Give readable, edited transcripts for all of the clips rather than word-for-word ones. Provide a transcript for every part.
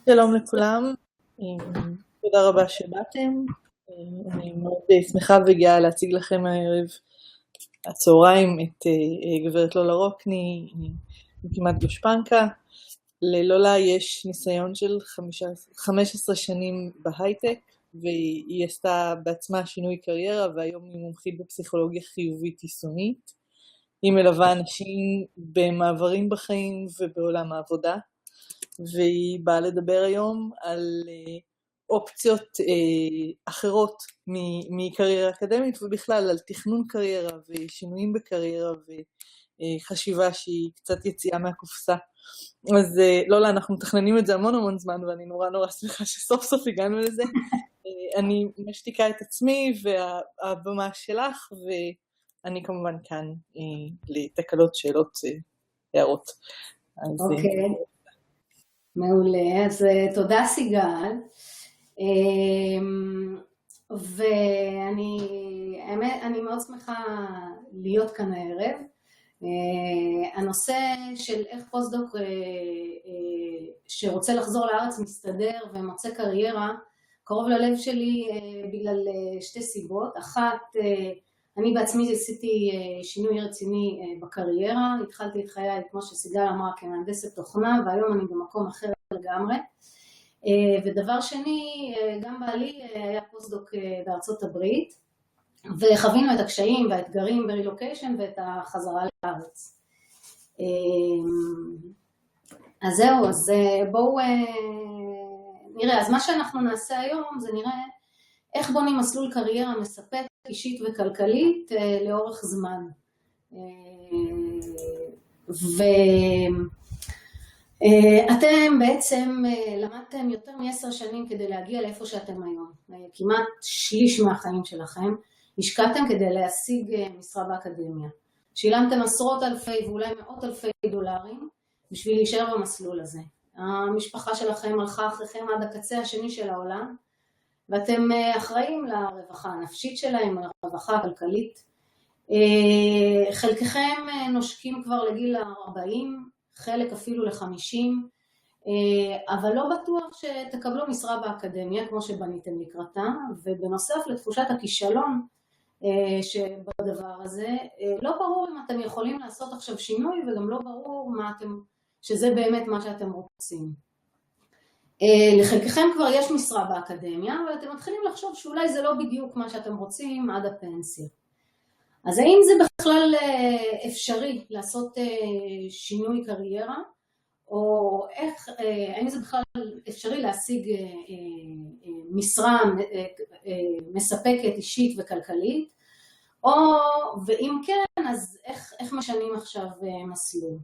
שלום לכולם, תודה רבה שבאתם. אני מאוד שמחה וגאה להציג לכם הערב הצהריים את גברת לולה רוקני מכמעט גושפנקה. ללולה יש ניסיון של 15 שנים בהייטק, והיא עשתה בעצמה שינוי קריירה, והיום היא מומחית בפסיכולוגיה חיובית יישומית. היא מלווה אנשים במעברים בחיים ובעולם העבודה, והיא באה לדבר היום על אופציות אחרות מקריירה אקדמית, ובכלל על תכנון קריירה ושינויים בקריירה וחשיבה שהיא קצת יציאה מהקופסה. אז לולה, אנחנו מתכננים את זה המון זמן, ואני נורא שמחה שסוף סוף הגענו לזה. אני משתיקה את עצמי והבמה שלך, ואני כמובן כאן לתקלות, שאלות, הערות. אוקיי. מעולה, אז תודה סיגל, ואני מאוד שמחה להיות כאן הערב. הנושא של איך פוסט-דוק שרוצה לחזור לארץ מסתדר ומוצא קריירה קרוב ללב שלי בגלל שתי סיבות. אחת, אני בעצמי עשיתי שינוי רציני בקריירה, התחלתי את חיי, כמו שסיגל אמרה, כמהנדסת תוכנה, והיום אני במקום אחר לגמרי. ודבר שני, גם בעלי היה פוסט-דוק בארצות הברית, וחווינו את הקשיים והאתגרים ברילוקיישן ואת החזרה לארץ. אז זהו, אז בואו נראה. אז מה שאנחנו נעשה היום זה נראה איך בונים מסלול קריירה מספק אישית וכלכלית לאורך זמן. ואתם בעצם למדתם יותר מ10 שנים כדי להגיע לאיפה שאתם היום. כמעט שליש מהחיים שלכם השקעתם כדי להשיג משרה באקדמיה. שילמתם עשרות אלפי ואולי מאות אלפי דולרים בשביל להישאר במסלול הזה. המשפחה שלכם הלכה אחריכם עד הקצה השני של העולם, ואתם אחראים לרווחה הנפשית שלהם, לרווחה הכלכלית. חלקכם נושקים כבר לגיל 40, חלק אפילו ל50, אבל לא בטוח שתקבלו משרה באקדמיה כמו שבניתם לקראתה, ובנוסף לתחושת הכישלון שבדבר הזה, לא ברור אם אתם יכולים לעשות עכשיו שינוי, וגם לא ברור שזה באמת מה שאתם רוצים. לחלקכם כבר יש משרה באקדמיה, אבל אתם מתחילים לחשוב שאולי זה לא בדיוק מה שאתם רוצים עד הפנסיה. אז האם זה בכלל אפשרי לעשות שינוי קריירה, או האם זה בכלל אפשרי להשיג משרה מספקת אישית וכלכלית, ואם כן, אז איך משנים עכשיו מסלול?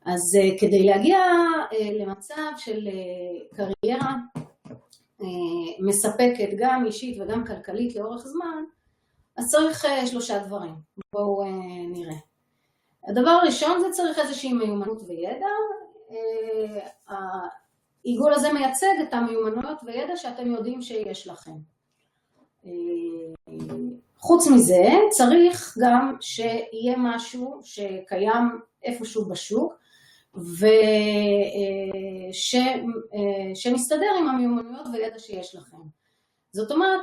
אז כדי להגיע למצב של קריירה מספקת גם אישית וגם כלכלית לאורך זמן, אז צריך 3 דברים. בואו נראה. הדבר הראשון זה צריך איזושהי מיומנות וידע. העיגול הזה מייצג את המיומנויות וידע שאתם יודעים שיש לכם. חוץ מזה צריך גם שיהיה משהו שקיים איפשהו בשוק, ושמסתדר עם המיומנויות וידע שיש לכם. זאת אומרת,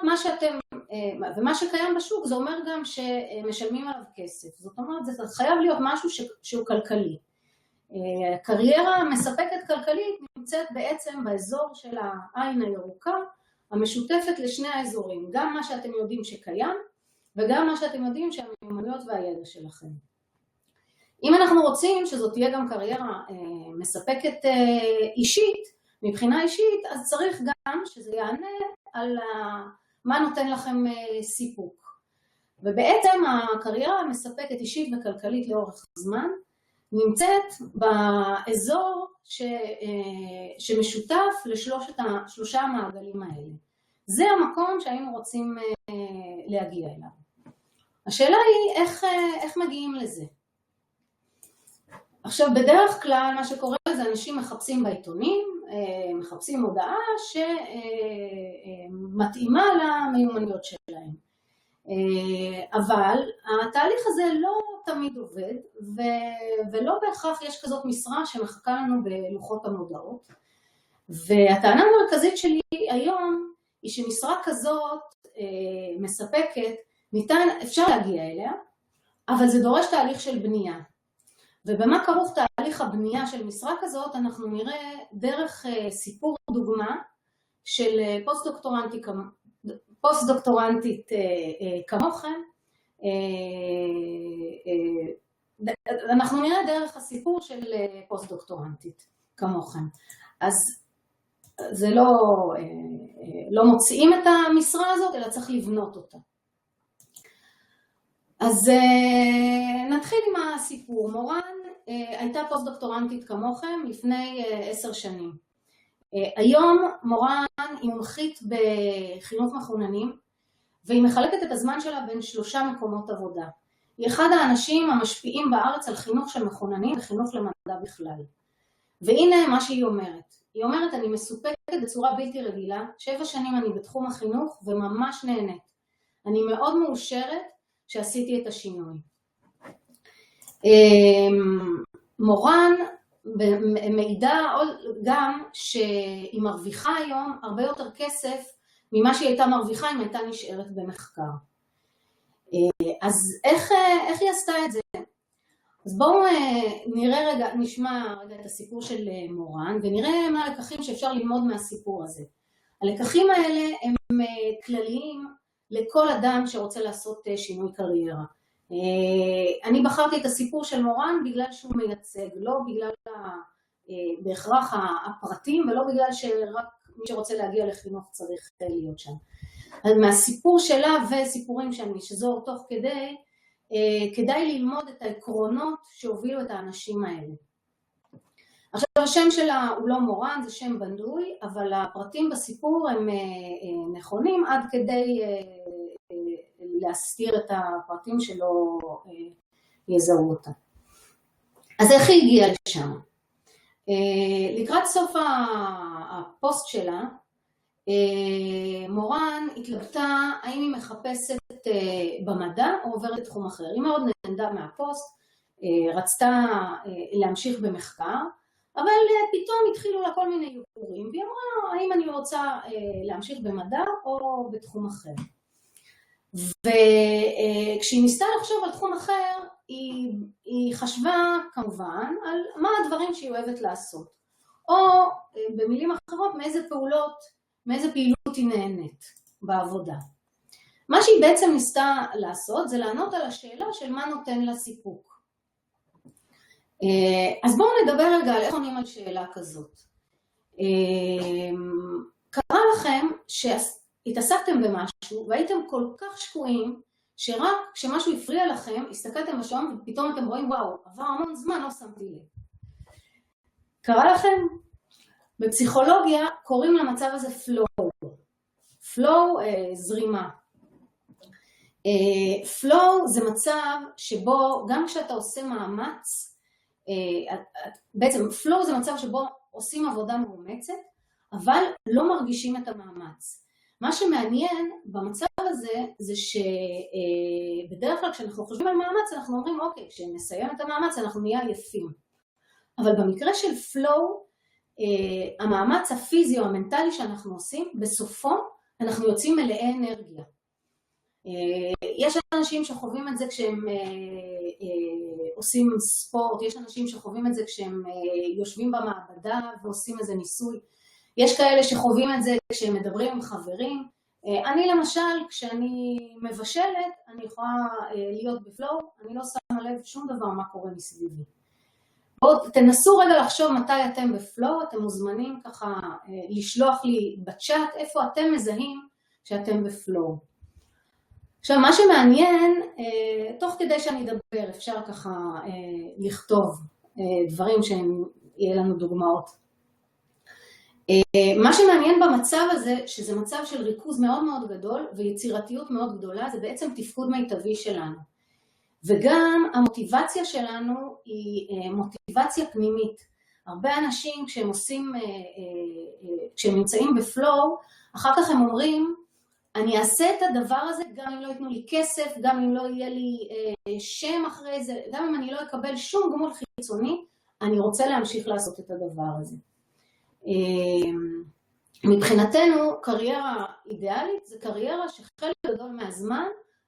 ומה שקיים בשוק זה אומר גם שמשלמים עליו כסף. זאת אומרת, זה חייב להיות משהו שהוא כלכלי. קריירה מספקת כלכלית נמצאת בעצם באזור של העין הירוקה, המשותפת לשני האזורים, גם מה שאתם יודעים שקיים, וגם מה שאתם יודעים שהמיומנויות והידע שלכם. אם אנחנו רוצים שזאת תהיה גם קריירה מספקת אישית, מבחינה אישית, אז צריך גם שזה יענה על מה נותן לכם סיפוק. ובעצם הקריירה המספקת אישית וכלכלית לאורך זמן, נמצאת באזור שמשותף לשלושה המעגלים האלה. זה המקום שהיינו רוצים להגיע אליו. השאלה היא איך מגיעים לזה. עכשיו, בדרך כלל מה שקורה זה אנשים מחפשים בעיתונים, מחפשים הודעה שמתאימה למיומנויות שלהם. אבל התהליך הזה לא תמיד עובד, ולא בהכרח יש כזאת משרה שמחכה לנו בלוחות המודעות. והטענה המרכזית שלי היום היא שמשרה כזאת מספקת, אפשר להגיע אליה, אבל זה דורש תהליך של בנייה. ובמה כרוך תהליך הבנייה של משרה כזאת, אנחנו נראה דרך סיפור דוגמה של פוסט-דוקטורנטית כמוכם. אנחנו נראה דרך הסיפור של פוסט-דוקטורנטית כמוכם. אז זה לא מוציאים את המשרה הזאת, אלא צריך לבנות אותה. אז נתחיל עם הסיפור. מורן הייתה פוסט-דוקטורנטית כמוכם לפני 10 שנים. היום מורן היא מומחית בחינוך מחוננים, והיא מחלקת את הזמן שלה בין 3 מקומות עבודה. היא אחד האנשים המשפיעים בארץ על חינוך של מחוננים וחינוך למדע בכלל. והנה מה שהיא אומרת. היא אומרת, אני מסופקת בצורה בלתי רגילה, 7 שנים אני בתחום החינוך וממש נהנית. אני מאוד מאושרת שעשיתי את השינוי. מורן מעידה גם שהיא מרוויחה היום הרבה יותר כסף ממה שהיא הייתה מרוויחה אם הייתה נשארת במחקר. אז איך היא עשתה את זה? אז בואו נשמע רגע את הסיפור של מורן, ונראה מה הלקחים שאפשר ללמוד מהסיפור הזה. הלקחים האלה הם כלליים לכל אדם שרוצה לעשות שינוי קריירה. אני בחרתי את הסיפור של מורן בגלל שהוא מייצג, לא בגלל בהכרח הפרטים, ולא בגלל שרק מי שרוצה להגיע לחינוך צריך להיות שם. אז מהסיפור שלה וסיפורים שאני אשזור תוך כדאי ללמוד את העקרונות שהובילו את האנשים האלה. עכשיו, השם שלה הוא לא מורן, זה שם בנדוי, אבל הפרטים בסיפור הם נכונים עד כדי להסתיר את הפרטים שלא יזהו אותה. אז איך היא הגיעה לשם? לקראת סוף הפוסט שלה, מורן התלבטה האם היא מחפשת במדע או עוברת לתחום אחר. היא מאוד נהנתה מהפוסט, רצתה להמשיך במחקר, אבל פתאום התחילו לה כל מיני ערעורים, והיא אמרה האם אני רוצה להמשיך במדע או בתחום אחר. וכשהיא ניסתה לחשוב על תחום אחר, היא חשבה כמובן על מה הדברים שהיא אוהבת לעשות, או במילים אחרות מאיזה פעילות היא נהנית בעבודה. מה שהיא בעצם ניסתה לעשות זה לענות על השאלה של מה נותן לה סיפוק. אז בואו נדבר רגע על איך עונים על שאלה כזאת. קרה לכם שהתעסקתם במשהו והייתם כל כך שקועים שרק כשמשהו הפריע לכם הסתכלתם בשעון ופתאום אתם רואים וואו, עבר המון זמן, לא שמתי לב. קרה לכם? בפסיכולוגיה קוראים למצב הזה flow, זרימה. flow זה מצב שבו גם כשאתה עושה מאמץ, בעצם flow זה מצב שבו עושים עבודה מאומצת, אבל לא מרגישים את המאמץ. מה שמעניין במצב הזה זה שבדרך כלל כשאנחנו חושבים על מאמץ אנחנו אומרים אוקיי, כשנסיים את המאמץ אנחנו נהיה עייפים. אבל במקרה של flow, המאמץ הפיזי או המנטלי שאנחנו עושים, בסופו אנחנו יוצאים מלאי אנרגיה. יש אנשים שחווים את זה כשהם עושים ספורט, יש אנשים שחווים את זה כשהם יושבים במעבדה ועושים איזה ניסוי, יש כאלה שחווים את זה כשהם מדברים עם חברים. אני למשל, כשאני מבשלת, אני יכולה להיות בפלואו, אני לא שמה לב שום דבר מה קורה מסביבי. תנסו רגע לחשוב מתי אתם בפלואו, אתם מוזמנים ככה לשלוח לי בצ'אט איפה אתם מזהים שאתם בפלואו. עכשיו, מה שמעניין, תוך כדי שאני אדבר, אפשר ככה לכתוב דברים שיהיה לנו דוגמאות. מה שמעניין במצב הזה, שזה מצב של ריכוז מאוד מאוד גדול ויצירתיות מאוד גדולה, זה בעצם תפקוד מיטבי שלנו. וגם המוטיבציה שלנו היא מוטיבציה פנימית. הרבה אנשים כשהם נמצאים בפלואו, אחר כך הם אומרים, אני אעשה את הדבר הזה גם אם לא ייתנו לי כסף, גם אם לא יהיה לי שם אחרי זה, גם אם אני לא אקבל שום גמול חיצוני, אני רוצה להמשיך לעשות את הדבר הזה. מבחינתנו קריירה אידיאלית זה קריירה שחלק גדול מהזמן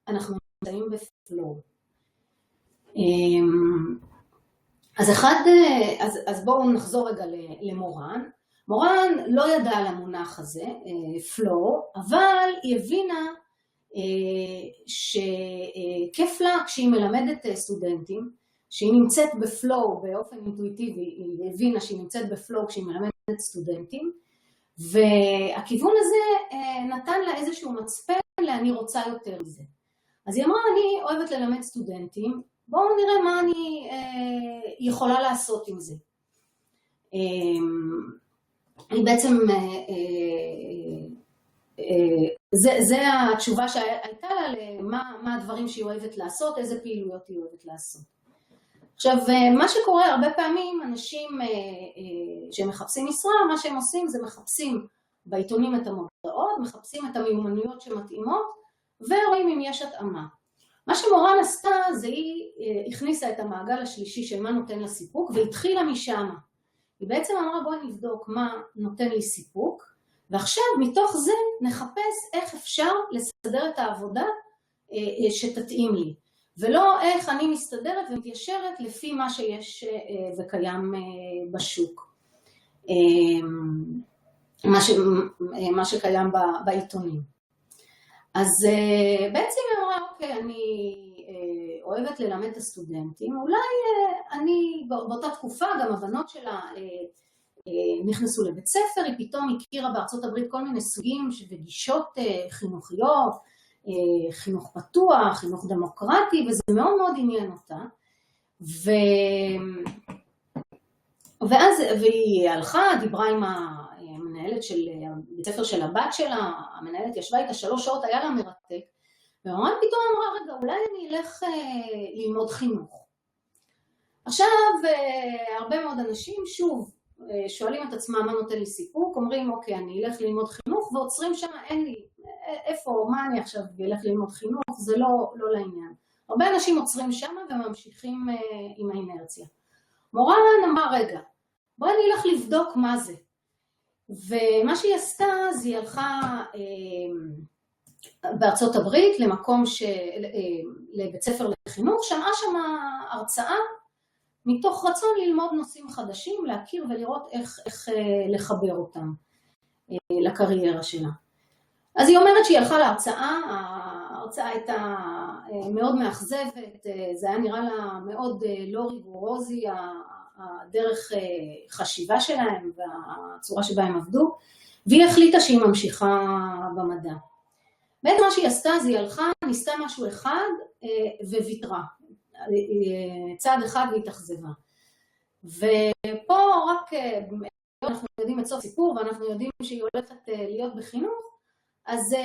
אנחנו נמצאים בפלואו. אז בואו נחזור רגע למורן. מורן לא ידעה על המונח הזה, פלואו, אבל היא הבינה שכיף לה כשהיא מלמדת סטודנטים, שהיא נמצאת בפלואו באופן אינטואיטיבי, היא הבינה שהיא נמצאת בפלואו כשהיא מלמדת סטודנטים, והכיוון הזה נתן לה איזשהו מצפן לאני רוצה יותר מזה. אז היא אמרה, אני אוהבת ללמד סטודנטים, בואו נראה מה אני יכולה לעשות עם זה. היא בעצם, זה התשובה שהייתה לה למה הדברים שהיא אוהבת לעשות, איזה פעילויות היא אוהבת לעשות. עכשיו, מה שקורה הרבה פעמים, אנשים שמחפשים משרה, מה שהם עושים זה מחפשים בעיתונים את המודעות, מחפשים את המיומנויות שמתאימות, ורואים אם יש התאמה. מה שמורן עשתה זה היא הכניסה את המעגל השלישי של מה נותן לה סיפוק, והתחילה משם. היא בעצם אמרה בואי נבדוק מה נותן לי סיפוק, ועכשיו מתוך זה נחפש איך אפשר לסדר את העבודה שתתאים לי. ולא איך אני מסתדרת ומתיישרת לפי מה שיש וקיים בשוק. מה שקיים בעיתונים. אז בעצם היא אמרה, אוקיי, אני אוהבת ללמד את הסטודנטים, אולי אני באותה תקופה, גם הבנות שלה נכנסו לבית ספר, היא פתאום הכירה בארצות הברית כל מיני סוגים וגישות חינוכיות, חינוך פתוח, חינוך דמוקרטי, וזה מאוד מאוד עניין אותה. והיא הלכה, דיברה עם המנהלת של בית ספר של הבת שלה, המנהלת ישבה איתה 3 שעות, היה לה מרתק, וממש פתאום אמרה, רגע, אולי אני אלך ללמוד חינוך. עכשיו, הרבה מאוד אנשים שוב שואלים את עצמם מה נותן לי סיפוק, אומרים, אוקיי, אני אלך ללמוד חינוך, ועוצרים שם, אין לי, איפה, מה אני עכשיו אלך ללמוד חינוך, זה לא לעניין. הרבה אנשים עוצרים שם וממשיכים עם האינרציה. מורן אמרה, רגע, בואי אני אלך לבדוק מה זה. ומה שהיא עשתה, זה היא הלכה בארצות הברית למקום לבית ספר לחינוך, שמעה שם הרצאה מתוך רצון ללמוד נושאים חדשים, להכיר ולראות איך לחבר אותם לקריירה שלה. אז היא אומרת שהיא הלכה להרצאה, ההרצאה הייתה מאוד מאכזבת, זה היה נראה לה מאוד לא ריגורוזי, הדרך חשיבה שלהם והצורה שבה הם עבדו, והיא החליטה שהיא ממשיכה במדע. בעצם מה שהיא עשתה, אז היא הלכה, ניסתה משהו אחד וויתרה. צעד אחד והתאכזבה. ופה רק אנחנו יודעים את סוף סיפור, ואנחנו יודעים שהיא הולכת להיות בחינוך, אז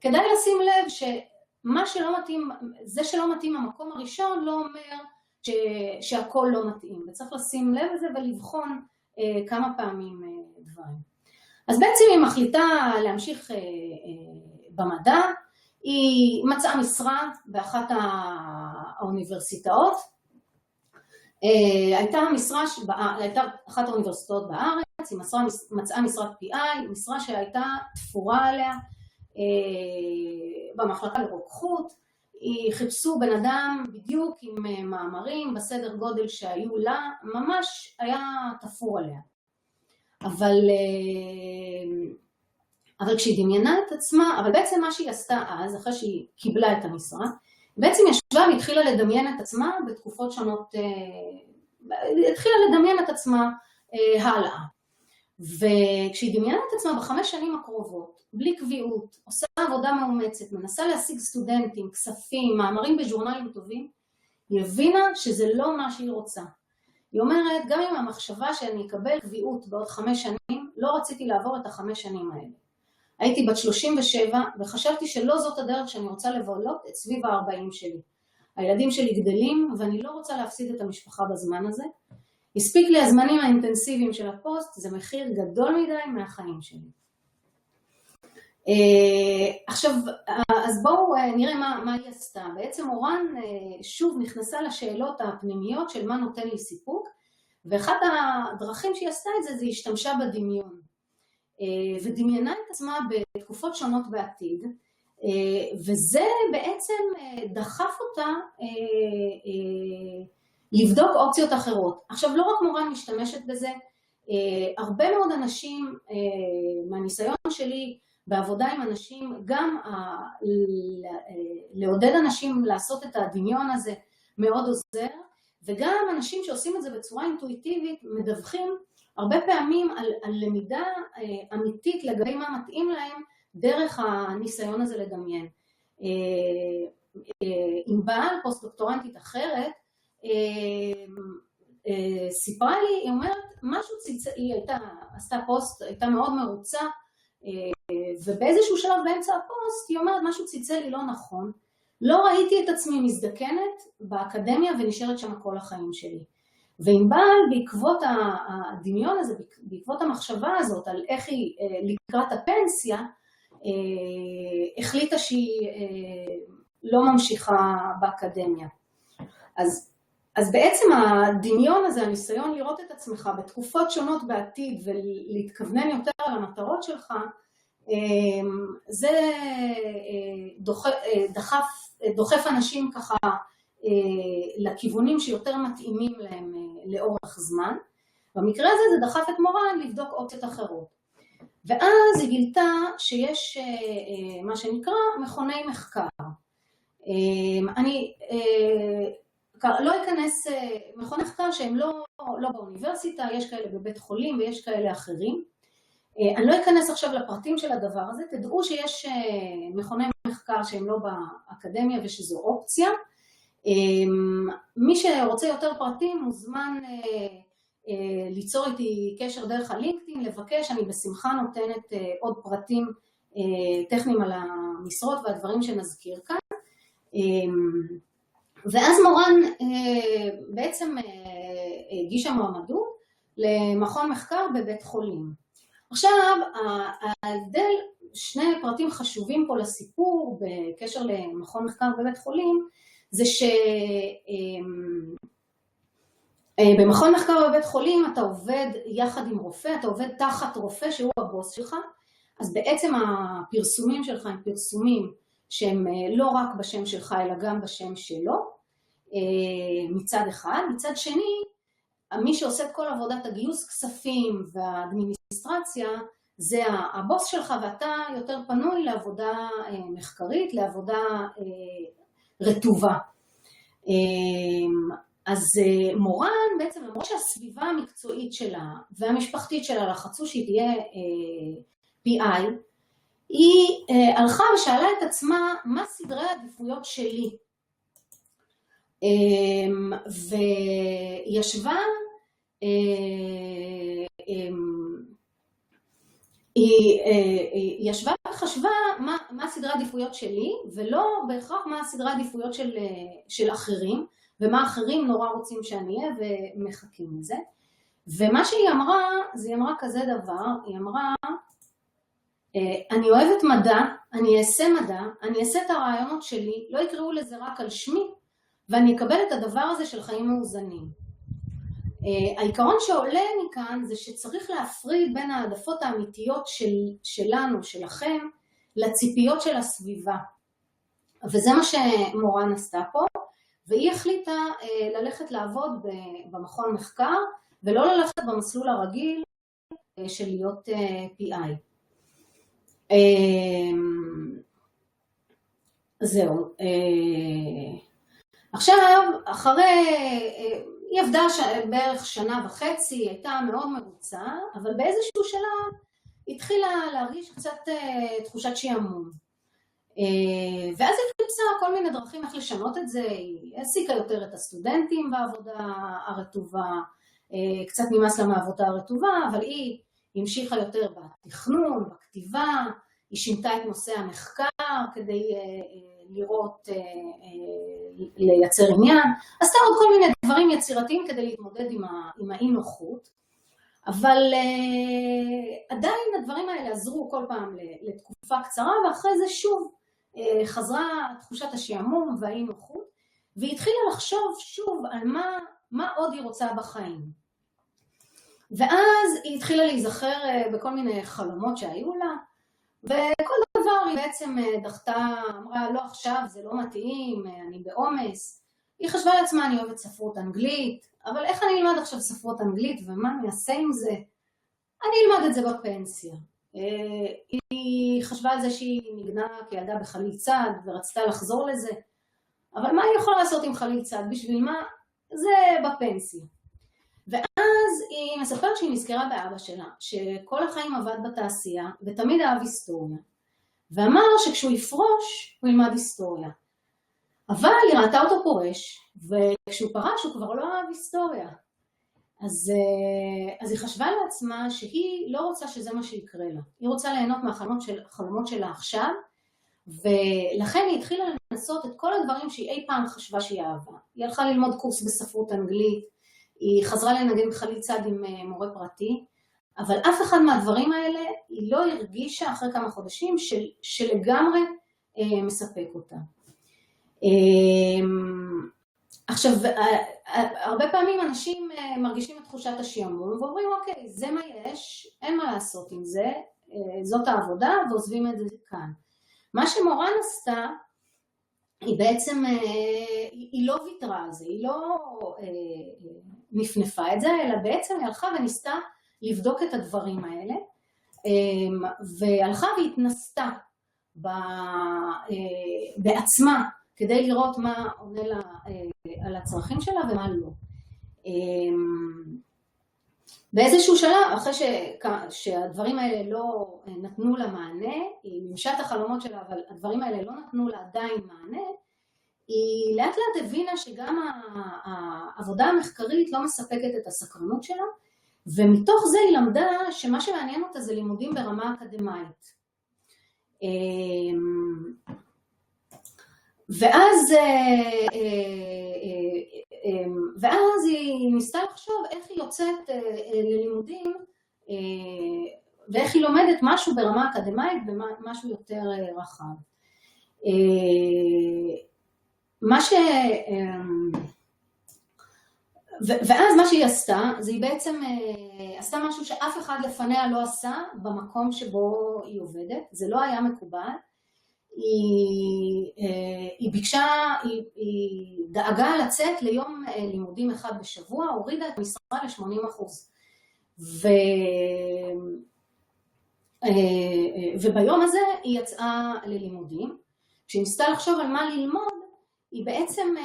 כדאי לשים לב שמה שלא מתאים, זה שלא מתאים המקום הראשון, לא אומר שהכל לא מתאים. וצריך לשים לב לזה ולבחון כמה פעמים דברים. אז בעצם היא מחליטה להמשיך במדע, היא מצאה משרה באחת האוניברסיטאות, הייתה אחת האוניברסיטאות בארץ, היא מצאה משרת PI, משרה שהייתה תפורה עליה במחלקה לרוקחות, היא חיפשו בן אדם בדיוק עם מאמרים בסדר גודל שהיו לה, ממש היה תפור עליה. אבל כשהיא דמיינה את עצמה, אבל בעצם מה שהיא עשתה אז, אחרי שהיא קיבלה את המשרה, בעצם ישבה והתחילה לדמיין את עצמה בתקופות שונות, התחילה לדמיין את עצמה הלאה. וכשהיא דמיינה את עצמה ב5 שנים הקרובות, בלי קביעות, עושה עבודה מאומצת, מנסה להשיג סטודנטים, כספים, מאמרים בז'ורנלים טובים, היא הבינה שזה לא מה שהיא רוצה. היא אומרת, גם עם המחשבה שאני אקבל קביעות בעוד 5 שנים, לא רציתי לעבור את 5 שנים האלה. הייתי בת 37 וחשבתי שלא זאת הדרך שאני רוצה לבלות את סביב ה-40 שלי. הילדים שלי גדלים ואני לא רוצה להפסיד את המשפחה בזמן הזה. הספיק לי הזמנים האינטנסיביים של הפוסט, זה מחיר גדול מדי מהחיים שלי. עכשיו, אז בואו נראה מה היא עשתה. בעצם מורן שוב נכנסה לשאלות הפנימיות של מה נותן לי סיפוק, ואחת הדרכים שהיא עשתה את זה, זה השתמשה בדמיון. ודמיינה את עצמה בתקופות שונות בעתיד, וזה בעצם דחף אותה לבדוק אופציות אחרות. עכשיו, לא רק מורן משתמשת בזה, הרבה מאוד אנשים מהניסיון שלי בעבודה עם אנשים, גם לעודד אנשים לעשות את הדמיון הזה מאוד עוזר, וגם אנשים שעושים את זה בצורה אינטואיטיבית מדווחים הרבה פעמים על למידה אמיתית לגבי מה מתאים להם דרך הניסיון הזה לדמיין. ענבל, פוסט-דוקטורנטית אחרת, סיפרה לי, היא אומרת, משהו צלצל, היא עשתה פוסט, הייתה מאוד מרוצה, ובאיזשהו שלב באמצע הפוסט היא אומרת, משהו צלצל לי לא נכון, לא ראיתי את עצמי מזדקנת באקדמיה ונשארת שם כל החיים שלי. וענבל, בעקבות הדמיון הזה, בעקבות המחשבה הזאת על איך היא לקראת הפנסיה, החליטה שהיא לא ממשיכה באקדמיה. אז בעצם הדמיון הזה, הניסיון לראות את עצמך בתקופות שונות בעתיד ולהתכוונן יותר על המטרות שלך, זה דוחף אנשים ככה לכיוונים שיותר מתאימים להם לאורך זמן. במקרה הזה זה דחף את מורן לבדוק אופציות אחרות. ואז היא גילתה שיש מה שנקרא מכוני מחקר. אני לא אכנס, מכוני מחקר שהם לא באוניברסיטה, יש כאלה בבית חולים ויש כאלה אחרים. אני לא אכנס עכשיו לפרטים של הדבר הזה, תדעו שיש מכוני מחקר שהם לא באקדמיה ושזו אופציה. מי שרוצה יותר פרטים מוזמן ליצור איתי קשר דרך הלינקדאין, לבקש, אני בשמחה נותנת עוד פרטים טכניים על המשרות והדברים שנזכיר כאן. ואז מורן בעצם הגישה מועמדות למכון מחקר בבית חולים. עכשיו, ההבדל, שני פרטים חשובים פה לסיפור בקשר למכון מחקר בבית חולים, זה שבמכון מחקר בבית חולים אתה עובד יחד עם רופא, אתה עובד תחת רופא שהוא הבוס שלך, אז בעצם הפרסומים שלך הם פרסומים שהם לא רק בשם שלך אלא גם בשם שלו, מצד אחד. מצד שני, מי שעושה את כל עבודת הגיוס כספים והאדמיניסטרציה זה הבוס שלך, ואתה יותר פנוי לעבודה מחקרית, לעבודה רטובה. אז מורן בעצם, למרות שהסביבה המקצועית שלה והמשפחתית שלה לחצו שהיא תהיה PI, היא הלכה ושאלה את עצמה מה סדרי העדיפויות שלי. וישבה, היא ישבה וחשבה מה סדרי העדיפויות שלי, ולא בהכרח מה סדרי העדיפויות של אחרים, ומה אחרים נורא רוצים שאני אהיה ומחכים לזה. ומה שהיא אמרה, היא אמרה כזה דבר, היא אמרה, אני אוהבת מדע, אני אעשה מדע, אני אעשה את הרעיונות שלי, לא יקראו לזה רק על שמי, ואני אקבל את הדבר הזה של חיים מאוזנים. העיקרון שעולה מכאן זה שצריך להפריד בין העדפות האמיתיות שלנו, שלכם, לציפיות של הסביבה. וזה מה שמורן עשתה פה, והיא החליטה ללכת לעבוד במכון מחקר, ולא ללכת במסלול הרגיל של להיות PI. זהו. עכשיו, היא עבדה בערך שנה וחצי, היא הייתה מאוד מרוצה, אבל באיזשהו שלב התחילה להרגיש קצת תחושת שעמום. ואז היא חיפשה כל מיני דרכים איך לשנות את זה, היא העסיקה יותר את הסטודנטים בעבודה הרטובה, קצת נמאס לה מהעבודה הרטובה, אבל היא המשיכה יותר בתכנון, בכתיבה, היא שינתה את נושא המחקר כדי לראות, לייצר עניין, עשתה עוד כל מיני דברים יצירתיים כדי להתמודד עם האי נוחות, אבל עדיין הדברים האלה עזרו כל פעם לתקופה קצרה, ואחרי זה שוב חזרה תחושת השעמום והאי נוחות, והיא התחילה לחשוב שוב על מה עוד היא רוצה בחיים. ואז היא התחילה להיזכר בכל מיני חלומות שהיו לה, וכל דבר היא בעצם דחתה, אמרה לא עכשיו, זה לא מתאים, אני בעומס. היא חשבה לעצמה, אני אוהבת ספרות אנגלית, אבל איך אני אלמד עכשיו ספרות אנגלית ומה אני אעשה עם זה? אני אלמד את זה בפנסיה. היא חשבה על זה שהיא נגנה כילדה בחליל צד ורצתה לחזור לזה, אבל מה היא יכולה לעשות עם חליל צד? בשביל מה? זה בפנסיה. ואז היא מספרת שהיא נזכרה באבא שלה, שכל החיים עבד בתעשייה ותמיד אהב היסטוריה, ואמר שכשהוא יפרוש הוא ילמד היסטוריה. אבל היא ראתה אותו פורש, וכשהוא פרש הוא כבר לא אהב היסטוריה. אז היא חשבה לעצמה שהיא לא רוצה שזה מה שיקרה לה. היא רוצה ליהנות מהחלומות שלה עכשיו, ולכן היא התחילה לנסות את כל הדברים שהיא אי פעם חשבה שהיא אהבה. היא הלכה ללמוד קורס בספרות אנגלית, היא חזרה לנגן בחליל צד עם מורה פרטי, אבל אף אחד מהדברים האלה היא לא הרגישה אחרי כמה חודשים שלגמרי מספק אותה. עכשיו, הרבה פעמים אנשים מרגישים את תחושת השעמום ואומרים, אוקיי, זה מה יש, אין מה לעשות עם זה, זאת העבודה ועוזבים את זה כאן. מה שמורן עשתה, היא בעצם, היא לא ויתרה על זה, היא לא נפנפה את זה, אלא בעצם היא הלכה וניסתה לבדוק את הדברים האלה, והלכה והתנסתה בעצמה, כדי לראות מה עונה לה על הצרכים שלה ומה לא. באיזשהו שלב, אחרי שהדברים האלה לא נתנו לה מענה, היא מימשה את החלומות שלה, אבל הדברים האלה לא נתנו לה עדיין מענה, היא לאט לאט הבינה שגם העבודה המחקרית לא מספקת את הסקרנות שלה, ומתוך זה היא למדה שמה שמעניין אותה זה לימודים ברמה אקדמית. ואז היא ניסתה לחשוב איך היא יוצאת ללימודים ואיך היא לומדת משהו ברמה אקדמית ומשהו יותר רחב. ואז מה שהיא עשתה, זה היא בעצם עשתה משהו שאף אחד לפניה לא עשה במקום שבו היא עובדת, זה לא היה מקובל. היא ביקשה, היא דאגה לצאת ליום לימודים אחד בשבוע, הורידה את המשרה ל-80%. וביום הזה היא יצאה ללימודים. כשהיא ניסתה לחשוב על מה ללמוד, היא בעצם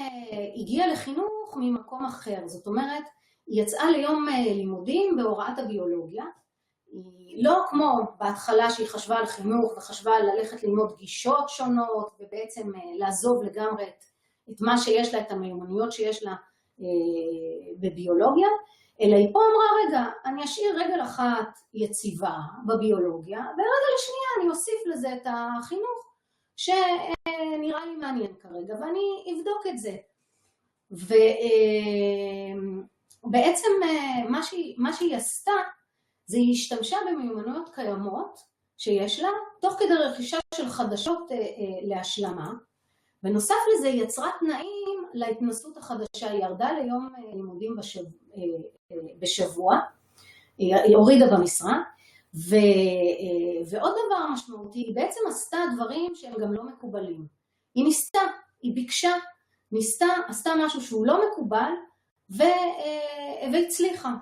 הגיעה לחינוך ממקום אחר. זאת אומרת, היא יצאה ליום לימודים בהוראת הביולוגיה, היא לא כמו בהתחלה שהיא חשבה על חינוך וחשבה על ללכת ללמוד גישות שונות ובעצם לעזוב לגמרי את מה שיש לה, את המיומנויות שיש לה בביולוגיה, אלא היא פה אמרה, רגע, אני אשאיר רגל אחת יציבה בביולוגיה, ורגע לשנייה אני אוסיף לזה את החינוך שנראה לי מעניין כרגע, ואני אבדוק את זה. ובעצם מה שהיא עשתה, זה היא השתמשה במיומנויות קיימות שיש לה, תוך כדי רכישה של חדשות להשלמה, ונוסף לזה היא יצרה תנאים להתנסות החדשה, היא ירדה ליום לימודים בשבוע, היא הורידה במשרה, ועוד דבר משמעותי, היא בעצם עשתה דברים שהם גם לא מקובלים. היא ניסתה, היא ביקשה, ניסתה, עשתה משהו שהוא לא מקובל, והצליחה.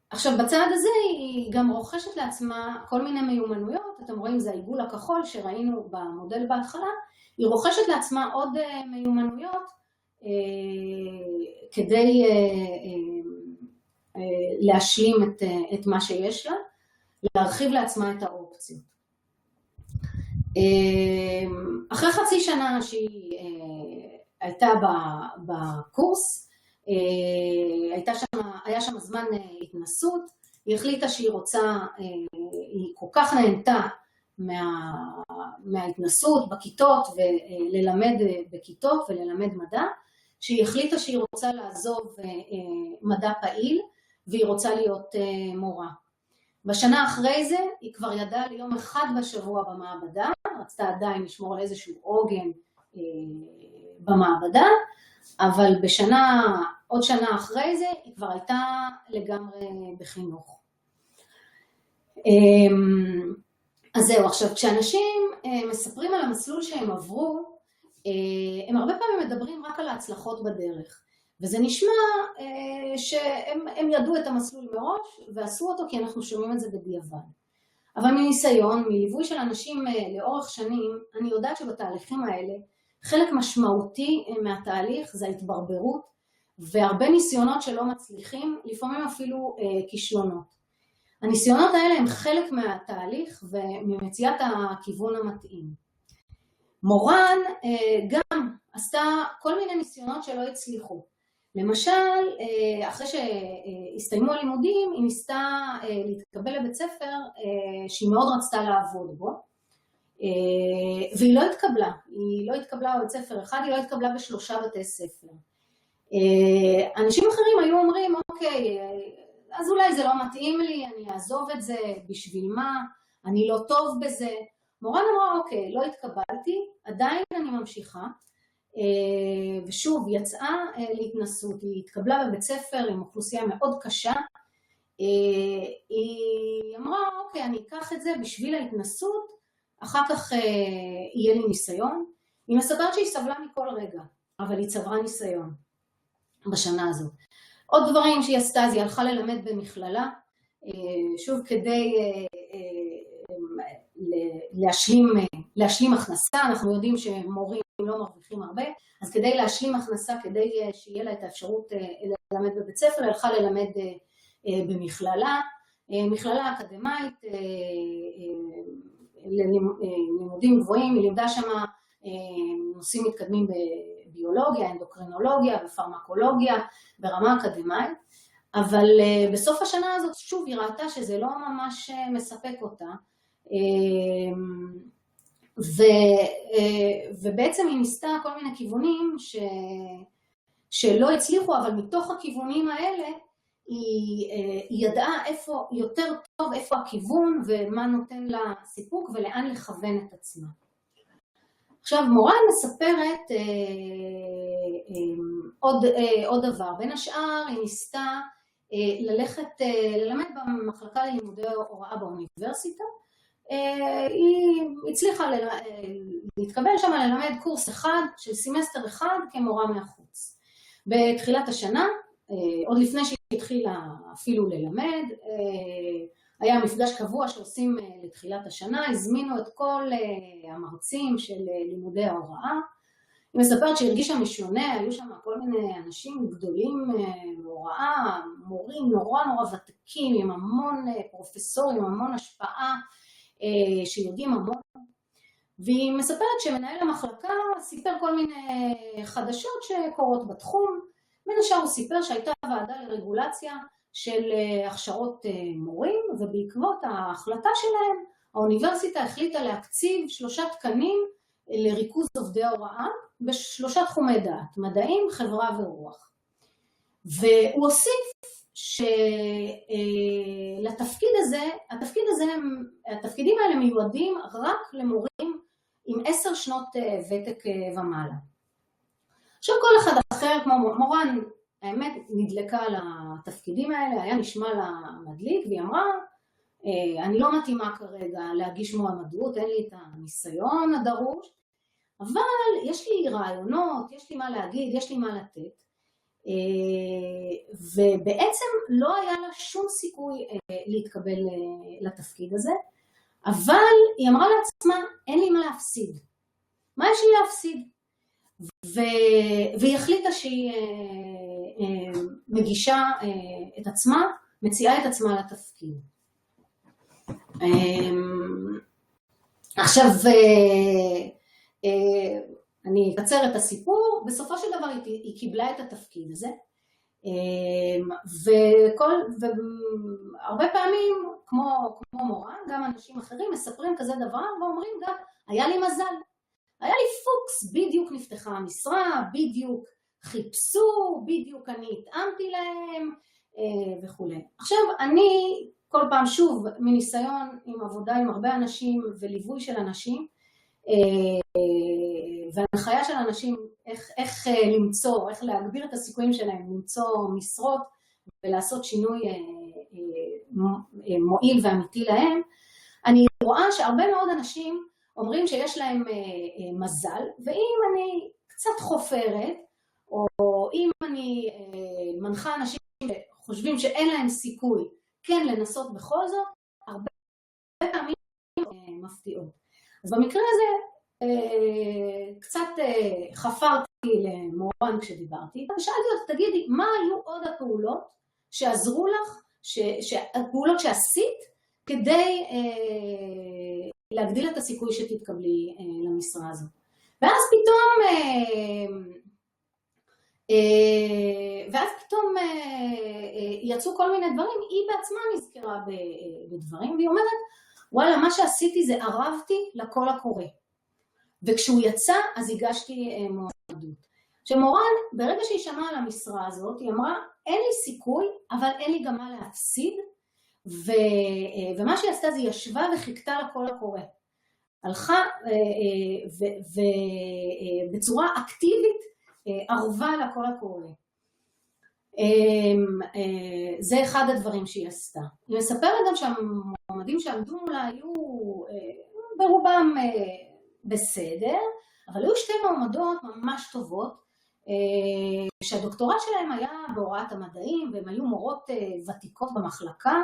עכשיו בצד הזה היא גם רוכשת לעצמה כל מיני מיומנויות, אתם רואים זה העיגול הכחול שראינו במודל בהתחלה, היא רוכשת לעצמה עוד מיומנויות כדי להשלים את מה שיש לה, להרחיב לעצמה את האופציות. אחרי חצי שנה שהיא הייתה בקורס, היה שם זמן התנסות, היא החליטה שהיא רוצה, היא כל כך נהנתה מההתנסות בכיתות וללמד בכיתות וללמד מדע, שהיא החליטה שהיא רוצה לעזוב מדע פעיל והיא רוצה להיות מורה. בשנה אחרי זה היא כבר ידעה ליום אחד בשבוע במעבדה, רצתה עדיין לשמור על איזשהו עוגן במעבדה, אבל עוד שנה אחרי זה, היא כבר הייתה לגמרי בחינוך. אז זהו, עכשיו, כשאנשים מספרים על המסלול שהם עברו, הם הרבה פעמים מדברים רק על ההצלחות בדרך. וזה נשמע שהם ידעו את המסלול מראש ועשו אותו, כי אנחנו שומעים את זה בדיעבד. אבל מניסיון, מליווי של אנשים לאורך שנים, אני יודעת שבתהליכים האלה, חלק משמעותי מהתהליך זה ההתברברות, והרבה ניסיונות שלא מצליחים, לפעמים אפילו כישלונות. הניסיונות האלה הם חלק מהתהליך וממציאת הכיוון המתאים. מורן גם עשתה כל מיני ניסיונות שלא הצליחו. למשל, אחרי שהסתיימו הלימודים, היא ניסתה להתקבל לבית ספר שהיא מאוד רצתה לעבוד בו, והיא לא התקבלה. היא לא התקבלה בבית ספר אחד, היא לא התקבלה ב3 בתי ספר. אנשים אחרים היו אומרים, אוקיי, אז אולי זה לא מתאים לי, אני אעזוב את זה, בשביל מה, אני לא טוב בזה. מורן אמרה, אוקיי, לא התקבלתי, עדיין אני ממשיכה, ושוב, יצאה להתנסות, היא התקבלה בבית ספר עם אוכלוסייה מאוד קשה, היא אמרה, אוקיי, אני אקח את זה בשביל ההתנסות, אחר כך יהיה לי ניסיון. היא מספרת שהיא סבלה מכל רגע, אבל היא צברה ניסיון בשנה הזאת. עוד דברים שהיא עשתה, אז היא הלכה ללמד במכללה, שוב כדי להשלים הכנסה, אנחנו יודעים שמורים לא מרוויחים הרבה, אז כדי להשלים הכנסה, כדי שיהיה לה את האפשרות ללמד בבית ספר, היא הלכה ללמד במכללה, מכללה אקדמית, לימודים גבוהים, היא לימדה שם נושאים מתקדמים בביולוגיה, אנדוקרינולוגיה ופרמקולוגיה ברמה אקדמית, אבל בסוף השנה הזאת שוב היא ראתה שזה לא ממש מספק אותה, ובעצם היא ניסתה כל מיני כיוונים שלא הצליחו, אבל מתוך הכיוונים האלה היא ידעה יותר טוב איפה הכיוון ומה נותן לה סיפוק ולאן לכוון את עצמה. עכשיו מורן מספרת עוד דבר, בין השאר היא ניסתה ללמד במחלקה ללימודי הוראה באוניברסיטה, היא הצליחה להתקבל שם ללמד קורס אחד של סמסטר אחד כמורה מהחוץ. בתחילת השנה, עוד לפני שהיא התחילה אפילו ללמד, היה מפגש קבוע שעושים לתחילת השנה, הזמינו את כל המרצים של לימודי ההוראה. היא מספרת שהרגישה משונה, היו שם כל מיני אנשים גדולים בהוראה, מורים נורא ותיקים, עם המון פרופסורים, עם המון השפעה, שיודעים המון. והיא מספרת שמנהל המחלקה סיפר כל מיני חדשות שקורות בתחום, בין השאר הוא סיפר שהייתה ועדה לרגולציה של הכשרות מורים, ובעקבות ההחלטה שלהם, האוניברסיטה החליטה להקציב 3 תקנים לריכוז עובדי ההוראה, ב3 תחומי דעת, מדעים, חברה ורוח. והוא הוסיף שלתפקיד הזה, התפקידים האלה מיועדים רק למורים עם 10 שנות ותק ומעלה. עכשיו כל אחד אחר, כמו מורן, האמת נדלקה על התפקידים האלה, היה נשמע לה מדליק, והיא אמרה, אני לא מתאימה כרגע להגיש מועמדות, אין לי את הניסיון הדרוש, אבל יש לי רעיונות, יש לי מה להגיד, יש לי מה לתת, ובעצם לא היה לה שום סיכוי להתקבל לתפקיד הזה, אבל היא אמרה לעצמה, אין לי מה להפסיד. מה יש לי להפסיד? והיא החליטה שהיא מגישה את עצמה, מציעה את עצמה לתפקיד. עכשיו, אני אקצר את הסיפור, בסופו של דבר היא קיבלה את התפקיד הזה, והרבה פעמים, כמו מורן, גם אנשים אחרים מספרים כזה דבר, ואומרים גם, היה לי מזל, היה לי פוקס, בדיוק נפתחה המשרה, בדיוק חיפשו, בדיוק אני התאמתי להם, וכו'. עכשיו, אני כל פעם שוב, מניסיון עם עבודה עם הרבה אנשים וליווי של אנשים, והנחיה של אנשים איך למצוא, איך להגביר את הסיכויים שלהם, למצוא משרות ולעשות שינוי מועיל ואמיתי להם, אני רואה שהרבה מאוד אנשים אומרים שיש להם מזל, ואם אני קצת חופרת, או אם אני מנחה אנשים שחושבים שאין להם סיכוי כן לנסות בכל זאת, הרבה פעמים מפתיעות. אז במקרה הזה קצת חפרתי למורן כשדיברתי, ושאלתי אותה, תגידי, מה היו עוד הפעולות שעזרו לך, הפעולות שעשית, כדי להגדיל את הסיכוי שתתקבלי למשרה הזאת. ואז פתאום יצאו כל מיני דברים, היא בעצמה נזכרה בדברים, והיא אומרת, וואלה, מה שעשיתי זה ערבתי לקול הקורא. וכשהוא יצא, אז הגשתי מועמדות. שמורן, ברגע שהיא שמעה על המשרה הזאת, היא אמרה, אין לי סיכוי, אבל אין לי גם מה להפסיד, ומה שהיא עשתה זה ישבה וחיכתה לקול הקורא. הלכה ובצורה אקטיבית ערבה לקול הקורא. זה אחד הדברים שהיא עשתה. היא מספרת גם שהמועמדים שעמדו מולה היו ברובם בסדר, אבל היו שתי מועמדות ממש טובות, שהדוקטורט שלהם היה בהוראת המדעים, והם היו מורות ותיקות במחלקה.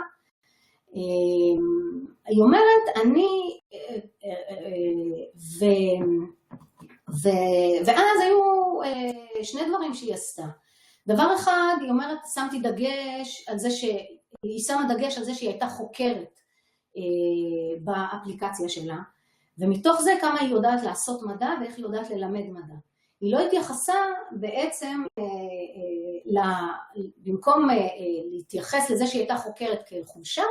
היא אומרת, ואז היו שני דברים שהיא עשתה. דבר אחד, היא אומרת, שמתי דגש על זה היא שמה דגש על זה שהיא הייתה חוקרת באפליקציה שלה, ומתוך זה כמה היא יודעת לעשות מדע ואיך היא יודעת ללמד מדע. היא לא התייחסה בעצם, במקום להתייחס לזה שהיא הייתה חוקרת כחולשה,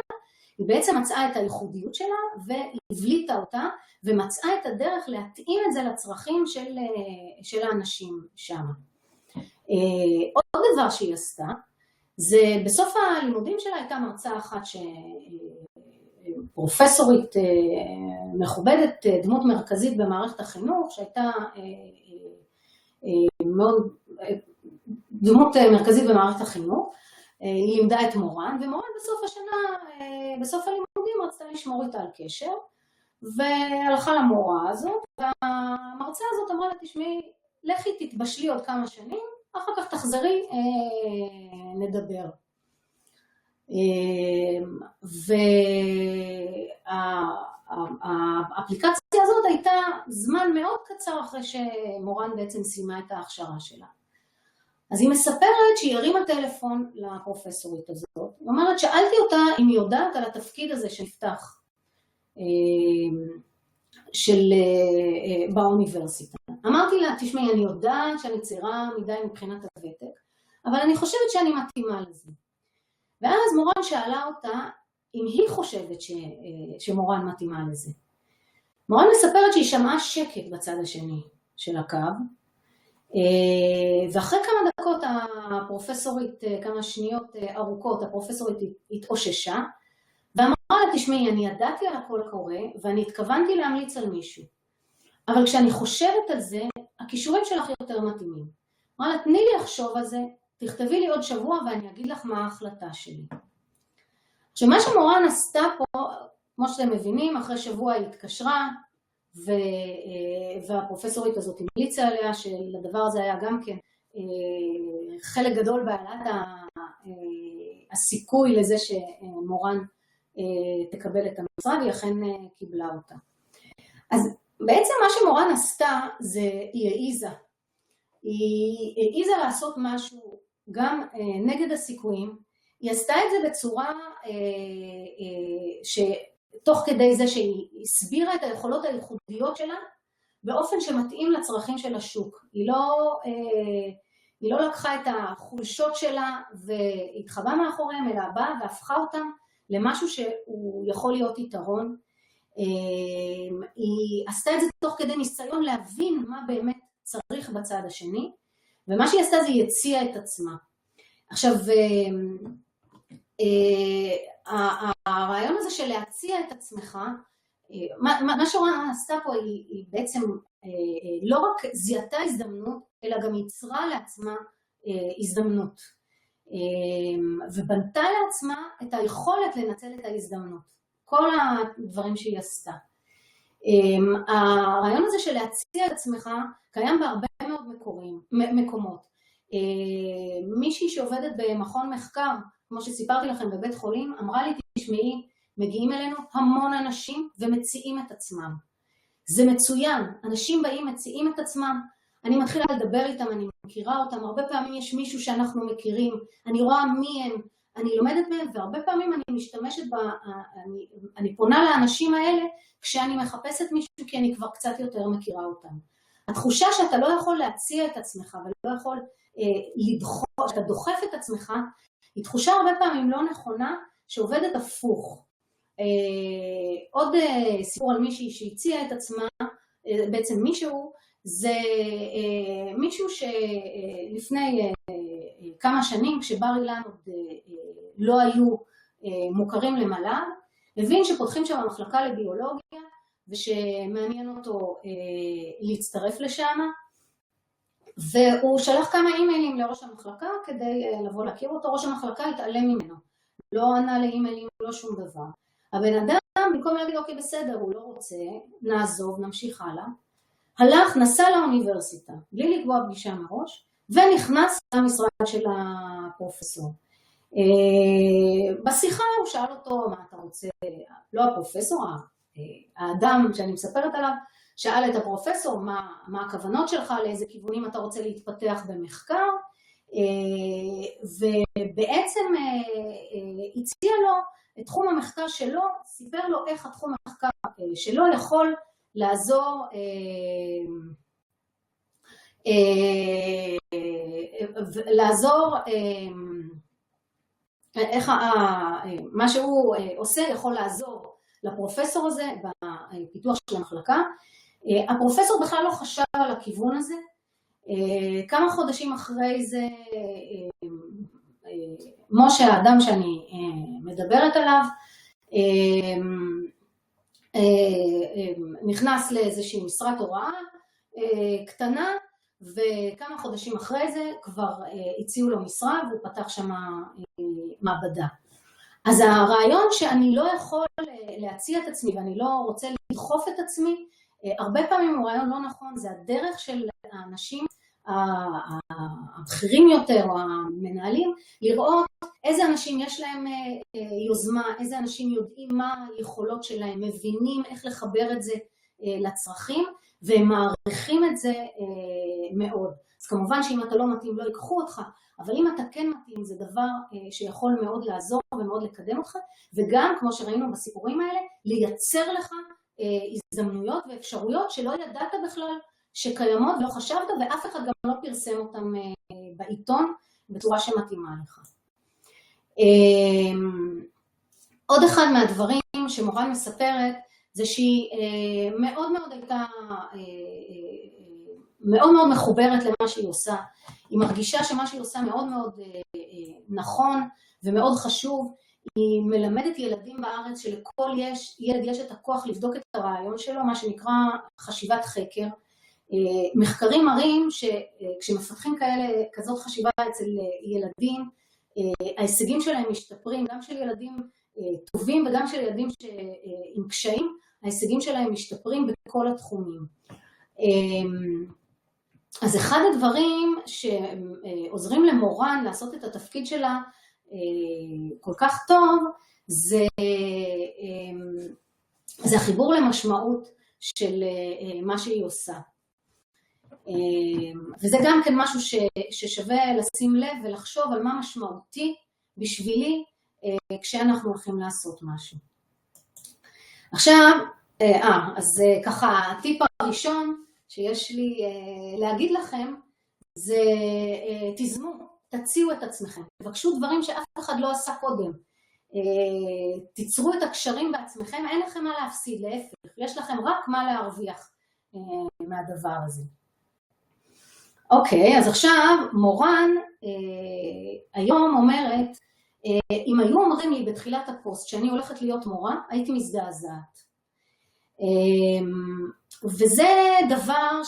היא בעצם מצאה את הייחודיות שלה והבליטה אותה, ומצאה את הדרך להתאים את זה לצרכים של האנשים שם. עוד דבר שהיא עשתה, זה בסוף הלימודים שלה הייתה מרצה אחת פרופסורית מכובדת, דמות מרכזית במערכת החינוך, שהייתה מאוד דמות מרכזית במערכת החינוך. היא לימדה את מורן, ומורן בסוף השנה, בסוף הלימודים רצתה לשמור איתה על קשר, והלכה למורה הזאת, והמרצה הזאת אמרה לה, תשמעי, לכי תתבשלי עוד כמה שנים, אחר כך תחזרי, נדבר. והאפליקציה הזאת הייתה זמן מאוד קצר אחרי שמורן בעצם סיימה את ההכשרה שלה. אז היא מספרת שהיא הרימה טלפון לפרופסורית הזאת. היא אומרת, שאלתי אותה אם היא יודעת על התפקיד הזה שנפתח באוניברסיטה. אמרתי לה, תשמעי, אני יודעת שאני צעירה מדי מבחינת הוותק, אבל אני חושבת שאני מתאימה לזה. ואז מורן שאלה אותה אם היא חושבת שמורן מתאימה לזה. מורן מספרת שהיא שמעה שקט בצד השני של הקו, ואחרי כמה דקות הפרופסורית, כמה שניות ארוכות, הפרופסורית התאוששה, ואמרה לה, תשמעי, אני ידעתי על הקול הקורא, ואני התכוונתי להמליץ על מישהו. אבל כשאני חושבת על זה, הכישורים שלך יותר מתאימים. אמרה לה, תני לי לחשוב על זה, תכתבי לי עוד שבוע ואני אגיד לך מה ההחלטה שלי. עכשיו, מה שמורן עשתה פה, כמו שאתם מבינים, אחרי שבוע היא התקשרה, והפרופסורית הזאת המליצה עליה, שלדבר הזה היה גם כן חלק גדול בעלת הסיכוי לזה שמורן תקבל את המשרה, והיא אכן קיבלה אותה. אז בעצם מה שמורן עשתה, זה היא העיזה לעשות משהו גם נגד הסיכויים. היא עשתה את זה בצורה תוך כדי זה שהיא הסבירה את היכולות הייחודיות שלה, באופן שמתאים לצרכים של השוק. היא לא לקחה את החולשות שלה והתחבאה מאחוריהם, אלא באה והפכה אותם למשהו שהוא יכול להיות יתרון. היא עשתה את זה תוך כדי ניסיון להבין מה באמת צריך בצד השני, ומה שהיא עשתה זה היא הציעה את עצמה. עכשיו, הרעיון הזה של להציע את עצמך, מה שרונה עשתה פה היא בעצם לא רק זיהתה הזדמנות, אלא גם יצרה לעצמה הזדמנות. ובנתה לעצמה את היכולת לנצל את ההזדמנות. כל הדברים שהיא עשתה. הרעיון הזה של להציע את עצמך קיים בהרבה מאוד מקומות. מישהי שעובדת במכון מחקר, כמו שסיפרתי לכם בבית חולים, אמרה לי, תשמעי, מגיעים אלינו המון אנשים ומציעים את עצמם. זה מצוין, אנשים באים, מציעים את עצמם, אני מתחילה לדבר איתם, אני מכירה אותם, הרבה פעמים יש מישהו שאנחנו מכירים, אני רואה מי הם, אני לומדת מהם, והרבה פעמים אני משתמשת, אני פונה לאנשים האלה כשאני מחפשת מישהו, כי אני כבר קצת יותר מכירה אותם. התחושה שאתה לא יכול להציע את עצמך, ולא יכול לדחוף, שאתה דוחף את עצמך, היא תחושה הרבה פעמים לא נכונה, שעובדת הפוך. עוד סיפור על מישהי שהציע את עצמה, בעצם מישהו, זה מישהו שלפני כמה שנים, כשבר אילן עוד לא היו מוכרים למל"ג, הבין שפותחים שם מחלקה לביולוגיה, ושמעניין אותו להצטרף לשם, והוא שלח כמה אימיילים לראש המחלקה כדי לבוא להכיר אותו. ראש המחלקה התעלם ממנו, לא ענה לאימיילים, לא שום דבר. הבן אדם, במקום להגיד, אוקיי, בסדר, הוא לא רוצה, נעזוב, נמשיך הלאה, הלך, נסע לאוניברסיטה, בלי לקבוע פגישה מראש, ונכנס למשרד של הפרופסור. בשיחה הוא שאל אותו, מה אתה רוצה, לא הפרופסור, האדם שאני מספרת עליו, שאל את הפרופסור, מה הכוונות שלך, לאיזה כיוונים אתה רוצה להתפתח במחקר, ובעצם הציע לו את תחום המחקר שלו, סיפר לו איך התחום המחקר שלו יכול לעזור, איך מה שהוא עושה יכול לעזור לפרופסור הזה בפיתוח של המחלקה. הפרופסור בכלל לא חשב על הכיוון הזה. כמה חודשים אחרי זה, משה, האדם שאני מדברת עליו, נכנס לאיזושהי משרת הוראה קטנה, וכמה חודשים אחרי זה כבר הציעו לו משרה, והוא פתח שם מעבדה. אז הרעיון שאני לא יכול להציע את עצמי, ואני לא רוצה לדחוף את עצמי, הרבה פעמים הוא רעיון לא נכון, זה הדרך של האנשים הבכירים יותר, או המנהלים, לראות איזה אנשים יש להם יוזמה, איזה אנשים יודעים מה היכולות שלהם, מבינים איך לחבר את זה לצרכים, והם מעריכים את זה מאוד. אז כמובן שאם אתה לא מתאים לא ייקחו אותך, אבל אם אתה כן מתאים זה דבר שיכול מאוד לעזור ומאוד לקדם אותך, וגם כמו שראינו בסיפורים האלה, לייצר לך הזדמנויות ואפשרויות שלא ידעת בכלל שקיימות ולא חשבת, ואף אחד גם לא פרסם אותם בעיתון בצורה שמתאימה לך. עוד אחד מהדברים שמורן מספרת, זה שהיא מאוד מאוד הייתה, מאוד מאוד מחוברת למה שהיא עושה. היא מרגישה שמה שהיא עושה מאוד מאוד נכון ומאוד חשוב. היא מלמדת ילדים בארץ שלכל ילד יש את הכוח לבדוק את הרעיון שלו, מה שנקרא חשיבת חקר. מחקרים מראים שכשמפתחים כזאת חשיבה אצל ילדים, ההישגים שלהם משתפרים, גם של ילדים טובים וגם של ילדים עם קשיים, ההישגים שלהם משתפרים בכל התחומים. אז אחד הדברים שעוזרים למורן לעשות את התפקיד שלה כל כך טוב, זה החיבור למשמעות של מה שהיא עושה. וזה גם כן משהו ששווה לשים לב ולחשוב על מה משמעותי בשבילי כשאנחנו הולכים לעשות משהו. עכשיו, אז ככה, הטיפ הראשון שיש לי להגיד לכם, זה תזמו, תציעו את עצמכם, תבקשו דברים שאף אחד לא עשה קודם, תיצרו את הקשרים בעצמכם, אין לכם מה להפסיד, להפך, יש לכם רק מה להרוויח מהדבר הזה. אוקיי, אז עכשיו מורן היום אומרת, אם היו אומרים לי בתחילת הפוסט שאני הולכת להיות מורה, הייתי מזדעזעת. וזה דבר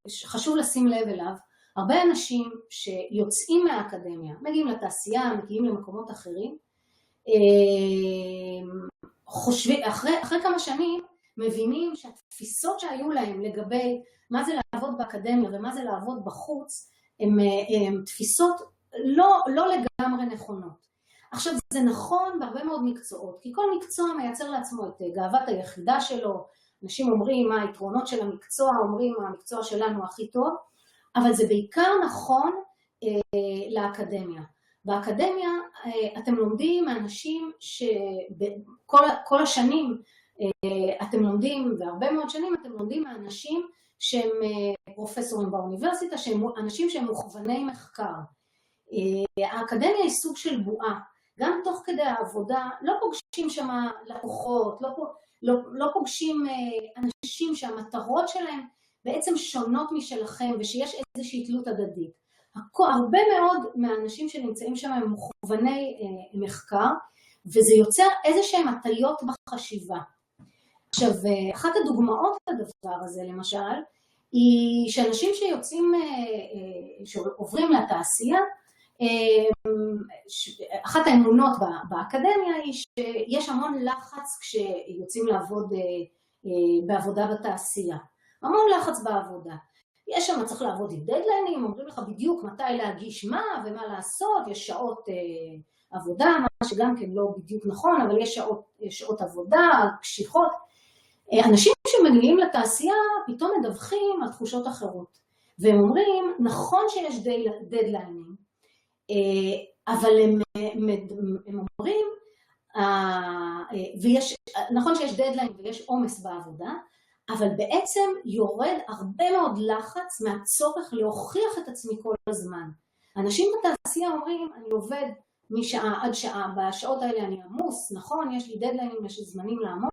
שחשוב לשים לב אליו. הרבה אנשים שיוצאים מהאקדמיה, מגיעים לתעשייה, מגיעים למקומות אחרים, חושבים, אחרי כמה שנים מבינים שהתפיסות שהיו להם לגבי מה זה לעבוד באקדמיה ומה זה לעבוד בחוץ, הן תפיסות לא לגמרי נכונות. עכשיו זה נכון בהרבה מאוד מקצועות, כי כל מקצוע מייצר לעצמו את גאוות היחידה שלו, אנשים אומרים מה היתרונות של המקצוע, אומרים מה המקצוע שלנו הכי טוב, אבל זה בעיקר נכון לאקדמיה. באקדמיה אתם לומדים מאנשים שכל השנים אתם לומדים, והרבה מאוד שנים אתם לומדים מאנשים שהם פרופסורים באוניברסיטה, אנשים שהם מוכווני מחקר. האקדמיה היא סוג של בועה, גם תוך כדי העבודה לא פוגשים שם לקוחות, לא פוגשים אנשים שהמטרות שלהם בעצם שונות משלכם ושיש איזושהי תלות הדדית. הרבה מאוד מהאנשים שנמצאים שם הם מוכווני מחקר, וזה יוצר איזשהם הטיות בחשיבה. עכשיו, אחת הדוגמאות לדבר הזה למשל, היא שאנשים שיוצאים, שעוברים לתעשייה, אחת האמונות באקדמיה היא שיש המון לחץ כשיוצאים לעבוד בעבודה בתעשייה. המון לחץ בעבודה. יש שם, צריך לעבוד עם דדליינים, אומרים לך בדיוק מתי להגיש מה ומה לעשות, יש שעות עבודה, מה שגם כן לא בדיוק נכון, אבל יש שעות עבודה, קשיחות. אנשים שמגיעים לתעשייה פתאום מדווחים על תחושות אחרות, והם אומרים, נכון שיש דדליינים, אבל הם אומרים, נכון שיש דדליין ויש עומס בעבודה, אבל בעצם יורד הרבה מאוד לחץ מהצורך להוכיח את עצמי כל הזמן. אנשים בתעשייה אומרים, אני עובד משעה עד שעה, בשעות האלה אני עמוס, נכון, יש לי דדליינים, יש לי זמנים לעמוד,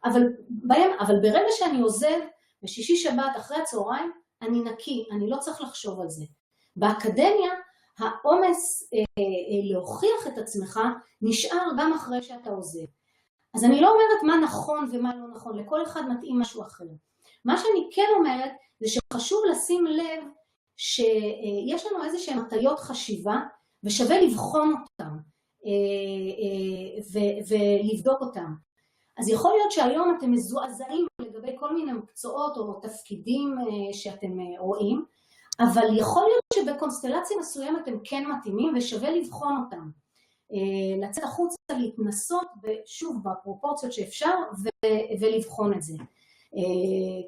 אבל ברגע שאני עוזב בשישי שבת אחרי הצהריים, אני נקי, אני לא צריך לחשוב על זה. באקדמיה, העומס להוכיח את עצמך נשאר גם אחרי שאתה עוזב. אז אני לא אומרת מה נכון ומה לא נכון, לכל אחד מתאים משהו אחר. מה שאני כן אומרת זה שחשוב לשים לב שיש לנו איזושהי הטיות חשיבה ושווה לבחון אותם ולבדוק אותם. אז יכול להיות שהיום אתם מזועזעים לגבי כל מיני מקצועות או תפקידים שאתם רואים, אבל יכול להיות שבקונסטלציה מסוימת הם כן מתאימים ושווה לבחון אותם. לצאת החוצה, להתנסות, שוב בפרופורציות שאפשר, ולבחון את זה.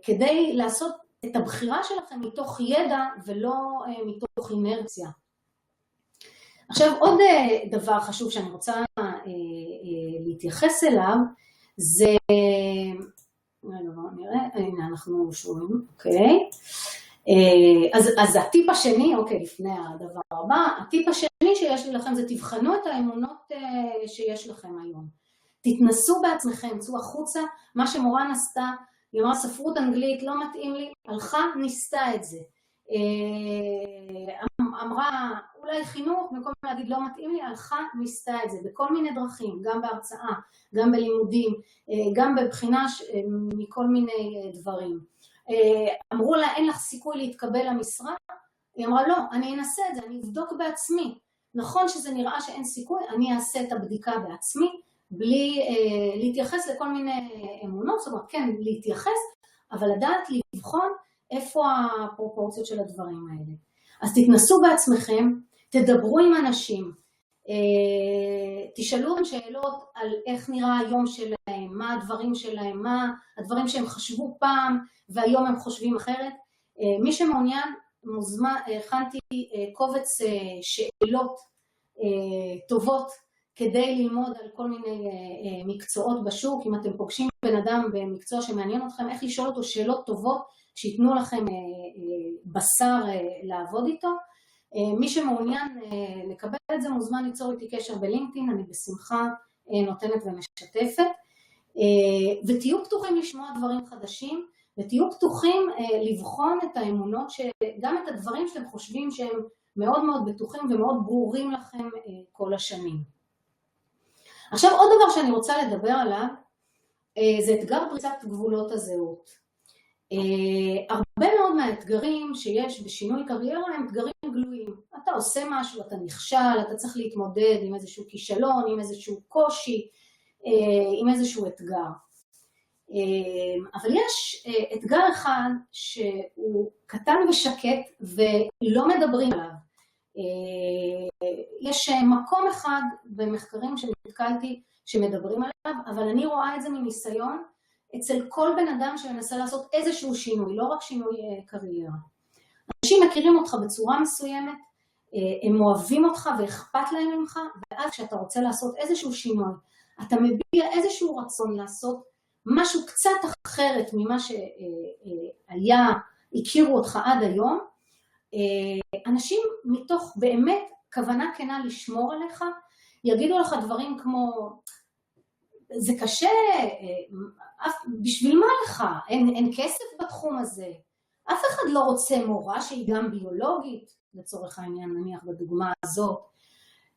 כדי לעשות את הבחירה שלכם מתוך ידע ולא מתוך אינרציה. עכשיו עוד דבר חשוב שאני רוצה להתייחס אליו, זה, נראה, הנה אנחנו שומעים, אוקיי. אז הטיפ השני, אוקיי, לפני הדבר הבא, הטיפ השני שיש לי לכם זה תבחנו את האמונות שיש לכם היום. תתנסו בעצמכם, צאו החוצה, מה שמורן עשתה, היא אמרה ספרות אנגלית, לא מתאים לי, הלכה, ניסתה את זה. אמרה אולי חינוך, במקום להגיד לא מתאים לי, הלכה, ניסתה את זה, בכל מיני דרכים, גם בהרצאה, גם בלימודים, גם בבחינה מכל מיני דברים. אמרו לה אין לך סיכוי להתקבל למשרה, היא אמרה לא, אני אנסה את זה, אני אבדוק בעצמי. נכון שזה נראה שאין סיכוי, אני אעשה את הבדיקה בעצמי, בלי להתייחס לכל מיני אמונות, זאת אומרת כן להתייחס, אבל לדעת לבחון איפה הפרופורציות של הדברים האלה. אז תתנסו בעצמכם, תדברו עם אנשים, תשאלו אותם שאלות על איך נראה היום שלהם, מה הדברים שלהם, מה הדברים שהם חשבו פעם והיום הם חושבים אחרת. מי שמעוניין מוזמן, הכנתי קובץ שאלות טובות כדי ללמוד על כל מיני מקצועות בשוק. אם אתם פוגשים בן אדם במקצוע שמעניין אתכם, איך לשאול אותו שאלות טובות שיתנו לכם בשר לעבוד איתו. מי שמעוניין לקבל את זה מוזמן ליצור איתי קשר בלינקדאין, אני בשמחה נותנת ומשתפת. ותהיו פתוחים לשמוע דברים חדשים, ותהיו פתוחים לבחון את האמונות, גם את הדברים שאתם חושבים שהם מאוד מאוד בטוחים ומאוד ברורים לכם כל השנים. עכשיו עוד דבר שאני רוצה לדבר עליו, זה אתגר פריצת גבולות הזהות. הרבה מאוד מהאתגרים שיש בשינוי קריירה הם אתגרים גלויים. אתה עושה משהו, אתה נכשל, אתה צריך להתמודד עם איזשהו כישלון, עם איזשהו קושי, עם איזשהו אתגר. אבל יש אתגר אחד שהוא קטן ושקט ולא מדברים עליו. יש מקום אחד במחקרים שנתקלתי שמדברים עליו, אבל אני רואה את זה מניסיון אצל כל בן אדם שמנסה לעשות איזשהו שינוי, לא רק שינוי קריירה. אנשים מכירים אותך בצורה מסוימת, הם אוהבים אותך ואכפת להם ממך, ואז כשאתה רוצה לעשות איזשהו שינוי, אתה מביע איזשהו רצון לעשות משהו קצת אחרת ממה שהיה, הכירו אותך עד היום, אנשים מתוך באמת כוונה כנה לשמור עליך, יגידו לך דברים כמו, זה קשה, בשביל מה לך? אין כסף בתחום הזה. אף אחד לא רוצה מורה שהיא גם ביולוגית, לצורך העניין נניח בדוגמה הזאת.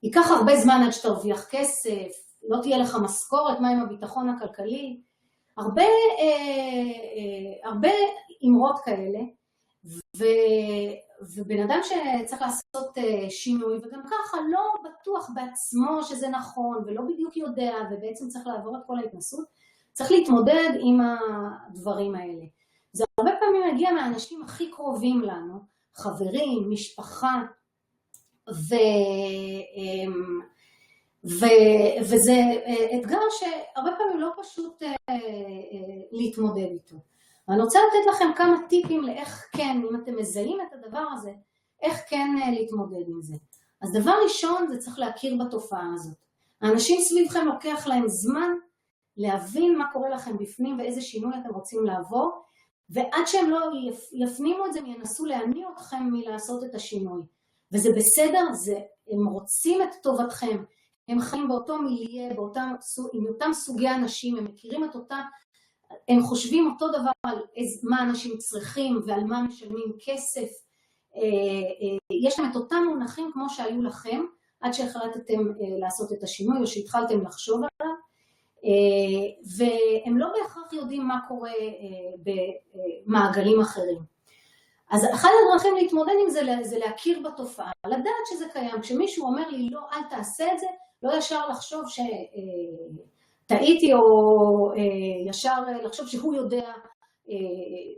ייקח הרבה זמן עד שתרוויח כסף, לא תהיה לך משכורת, מה עם הביטחון הכלכלי. הרבה אמרות כאלה, ובן אדם שצריך לעשות שינוי, וגם ככה לא בטוח בעצמו שזה נכון, ולא בדיוק יודע, ובעצם צריך לעבור את כל ההתנסות, צריך להתמודד עם הדברים האלה. זה הרבה פעמים מגיע מהאנשים הכי קרובים לנו, חברים, משפחה, וזה אתגר שהרבה פעמים לא פשוט להתמודד איתו. אני רוצה לתת לכם כמה טיפים לאיך כן, אם אתם מזהים את הדבר הזה, איך כן להתמודד עם זה. אז דבר ראשון זה צריך להכיר בתופעה הזאת. האנשים סביבכם לוקח להם זמן להבין מה קורה לכם בפנים ואיזה שינוי אתם רוצים לעבור, ועד שהם לא יפנימו את זה, הם ינסו להניע אתכם מלעשות את השינוי. וזה בסדר, הם רוצים את טובתכם, הם חיים באותו מיליה, עם אותם סוגי אנשים, הם מכירים את אותם, הם חושבים אותו דבר על מה אנשים צריכים ועל מה משלמים כסף. יש להם את אותם מונחים כמו שהיו לכם, עד שהחלטתם לעשות את השינוי או שהתחלתם לחשוב עליו, והם לא בהכרח יודעים מה קורה במעגלים אחרים. אז אחד הדרכים להתמודד עם זה להכיר בתופעה, לדעת שזה קיים. כשמישהו אומר לי לא, אל תעשה את זה, לא ישר לחשוב שטעיתי או ישר לחשוב שהוא יודע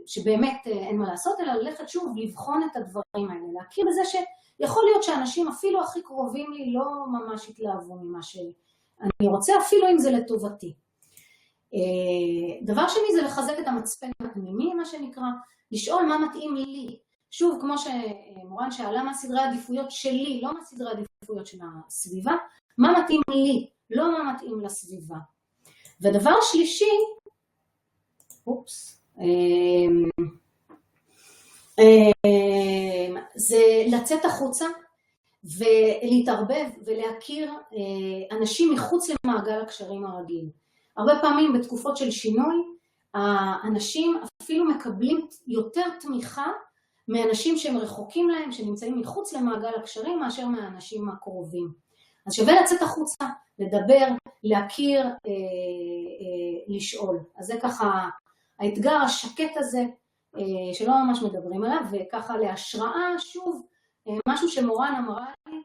שבאמת אין מה לעשות, אלא ללכת שוב לבחון את הדברים האלה, להכיר בזה שיכול להיות שאנשים אפילו הכי קרובים לי לא ממש התלהבו ממה שאני רוצה, אפילו אם זה לטובתי. דבר שני זה לחזק את המצפן הפנימי, מה שנקרא, לשאול מה מתאים לי. שוב, כמו שמורן שאלה מה סדרי העדיפויות שלי, לא מה סדרי העדיפויות של הסביבה, מה מתאים לי, לא מה מתאים לסביבה. ודבר שלישי, זה לצאת החוצה ולהתערבב ולהכיר אנשים מחוץ למעגל הקשרים הרגיל. הרבה פעמים בתקופות של שינוי, האנשים אפילו מקבלים יותר תמיכה מאנשים שהם רחוקים להם, שנמצאים מחוץ למעגל הקשרים, מאשר מהאנשים הקרובים. אז שווה לצאת החוצה, לדבר, להכיר, לשאול. אז זה ככה האתגר השקט הזה, שלא ממש מדברים עליו, וככה להשראה, שוב, משהו שמורן אמרה לי,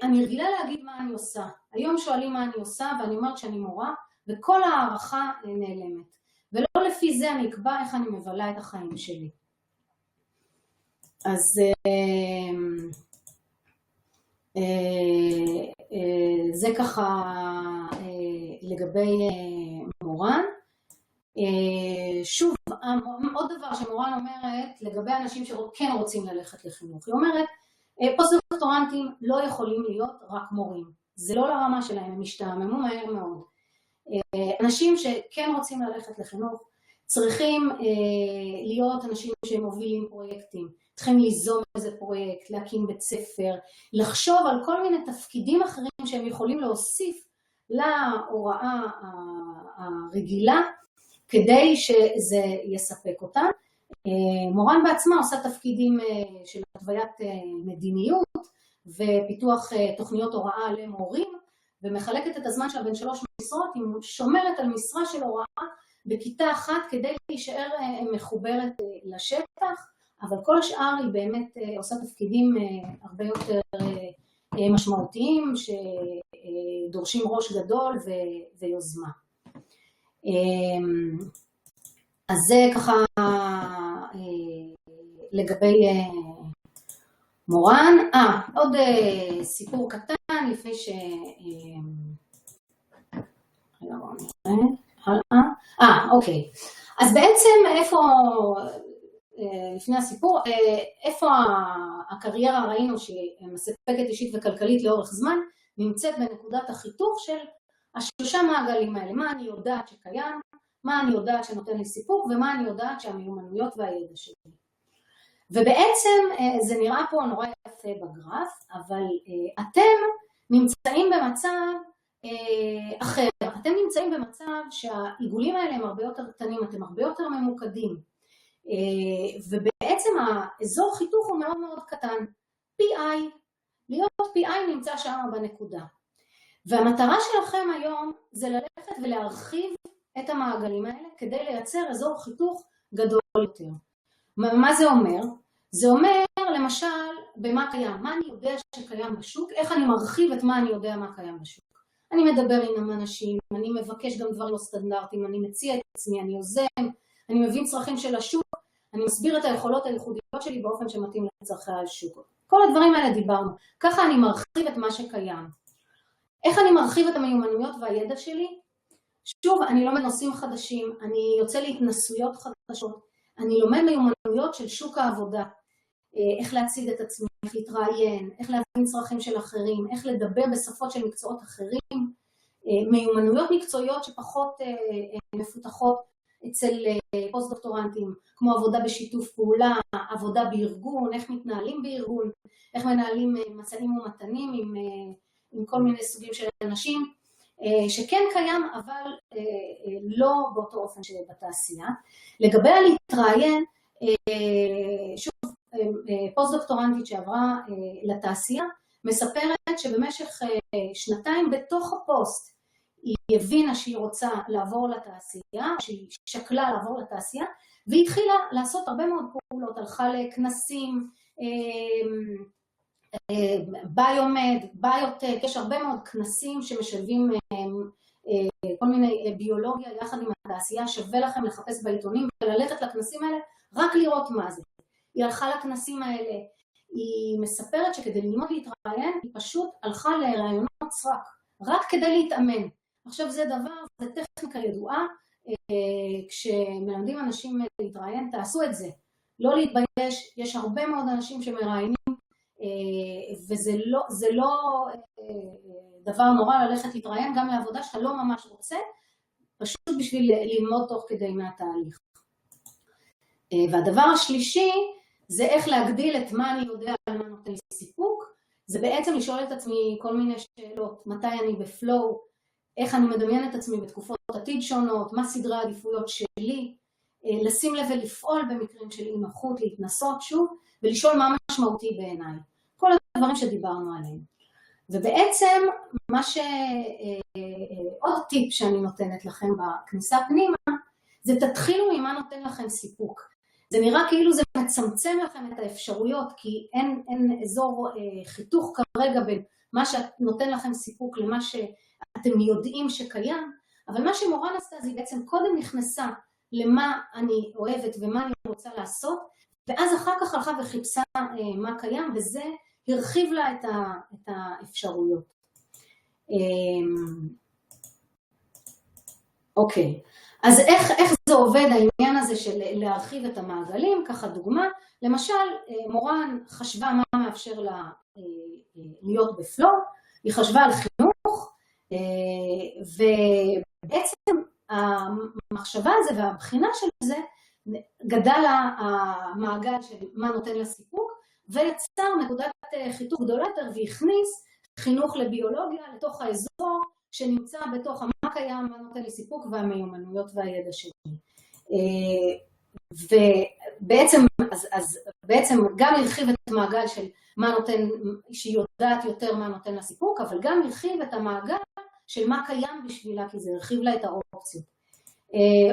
אני רגילה להגיד מה אני עושה. היום שואלים מה אני עושה, ואני אומרת שאני מורה, וכל הערכה נעלמת. ולא לפי זה אני אקבע איך אני מבלה את החיים שלי. אז זה ככה לגבי מורן. שוב, עוד דבר שמורן אומרת לגבי אנשים שכן רוצים ללכת לחינוך. היא אומרת, פוסט-דוקטורנטים לא יכולים להיות רק מורים. זה לא לרמה שלהם, הם משתעממו מהר מאוד. אנשים שכן רוצים ללכת לחינוך, צריכים להיות אנשים שהם מובילים פרויקטים, צריכים ליזום איזה פרויקט, להקים בית ספר, לחשוב על כל מיני תפקידים אחרים שהם יכולים להוסיף להוראה הרגילה, כדי שזה יספק אותם. מורן בעצמה עושה תפקידים של התוויית מדיניות, ופיתוח תוכניות הוראה למורים, ומחלקת את הזמן שלה בין 3 משרות, היא שומרת על משרה של הוראה בכיתה אחת כדי להישאר מחוברת לשטח, אבל כל השאר היא באמת עושה תפקידים הרבה יותר משמעותיים שדורשים ראש גדול ויוזמה. אז זה ככה לגבי מורן. עוד סיפור קטן לפני ש... אוקיי. אז בעצם איפה, לפני הסיפור, איפה הקריירה ראינו שמספקת אישית וכלכלית לאורך זמן, נמצאת בנקודת החיתוך של השלושה מעגלים האלה. מה אני יודעת שקיים, מה אני יודעת שנותן לי סיפוק, ומה אני יודעת שהמיומנויות והידע שלי. ובעצם זה נראה פה נורא יפה בגרף, אבל אתם נמצאים במצב אחר. אתם נמצאים במצב שהעיגולים האלה הם הרבה יותר קטנים, אתם הרבה יותר ממוקדים. ובעצם האזור חיתוך הוא מאוד מאוד קטן. PI, להיות PI נמצא שם בנקודה. והמטרה שלכם היום זה ללכת ולהרחיב את המעגלים האלה כדי לייצר אזור חיתוך גדול יותר. מה זה אומר? זה אומר למשל במה קיים, מה אני יודע שקיים בשוק, איך אני מרחיב את מה אני יודע מה קיים בשוק. אני מדבר עם אנשים, אני מבקש גם דברים לא סטנדרטיים, אני מציע את עצמי, אני יוזם, אני מבין צרכים של השוק, אני מסביר את היכולות הייחודיות שלי באופן שמתאים לצרכי השוק. כל הדברים האלה דיברנו. ככה אני מרחיב את מה שקיים. איך אני מרחיב את המיומנויות והידע שלי? שוב, אני לומד נושאים חדשים, אני יוצא להתנסויות חדשות, אני לומד מיומנויות של שוק העבודה, איך להציג את עצמי, איך להתראיין, איך להבין צרכים של אחרים, איך לדבר בשפות של מקצועות אחרים, מיומנויות מקצועיות שפחות מפותחות אצל פוסט-דוקטורנטים, כמו עבודה בשיתוף פעולה, עבודה בארגון, איך מתנהלים בארגון, איך מנהלים משאים ומתנים עם כל מיני סוגים של אנשים, שכן קיים, אבל לא באותו אופן שבתעשייה. לגבי להתראיין, שוב, פוסט-דוקטורנטית שעברה לתעשייה, מספרת שבמשך 2 בתוך הפוסט, היא הבינה שהיא רוצה לעבור לתעשייה, שהיא שקלה לעבור לתעשייה, והיא התחילה לעשות הרבה מאוד פעולות, הלכה לכנסים, ביומד, ביוטק, יש הרבה מאוד כנסים שמשלבים כל מיני ביולוגיה יחד עם התעשייה, שווה לכם לחפש בעיתונים וללכת לכנסים האלה, רק לראות מה זה. היא הלכה לכנסים האלה, היא מספרת שכדי ללמוד להתראיין, היא פשוט הלכה לראיונות סרק, רק כדי להתאמן. עכשיו זה דבר, זה טכניקה ידועה, כשמלמדים אנשים להתראיין, תעשו את זה. לא להתבייש, יש הרבה מאוד אנשים שמראיינים, וזה לא דבר נורא ללכת להתראיין גם לעבודה שאתה לא ממש רוצה, פשוט בשביל ללמוד תוך כדי מהתהליך. והדבר השלישי זה איך להגדיל את מה אני יודע על מה נותן לי סיפוק, זה בעצם לשאול את עצמי כל מיני שאלות, מתי אני בפלואו, איך אני מדמיין את עצמי בתקופות עתיד שונות, מה סדרי העדיפויות שלי, לשים לב ולפעול במקרים של אי-נוחות, להתנסות שוב, ולשאול מה משמעותי בעיניי. כל הדברים שדיברנו עליהם. ובעצם עוד טיפ שאני נותנת לכם בכניסה פנימה, זה תתחילו ממה נותן לכם סיפוק. זה נראה כאילו זה מצמצם לכם את האפשרויות, כי אין אזור חיתוך כרגע בין מה שנותן לכם סיפוק למה שאתם יודעים שקיים, אבל מה שמורן עשתה זה בעצם קודם נכנסה למה אני אוהבת ומה אני רוצה לעשות, ואז אחר כך הלכה וחיפשה מה קיים, וזה הרחיב לה את האפשרויות. אוקיי, אז איך זה עובד העניין הזה של להרחיב את המעגלים? ככה דוגמה, למשל מורן חשבה מה מאפשר לה להיות בפלואו, היא חשבה על חינוך, ובעצם המחשבה הזה והבחינה של זה, גדל המעגל של מה נותן לה סיפוק, ויצר נקודת חיתוך גדולה יותר, והכניס חינוך לביולוגיה לתוך האזור, שנמצא בתוך מה קיים, מה נותן לי סיפוק, והמיומנויות והידע שלי. ובעצם גם הרחיב את המעגל של מה נותן, שהיא יודעת יותר מה נותן לה סיפוק, אבל גם הרחיב את המעגל של מה קיים בשבילה, כי זה הרחיב לה את האופציות.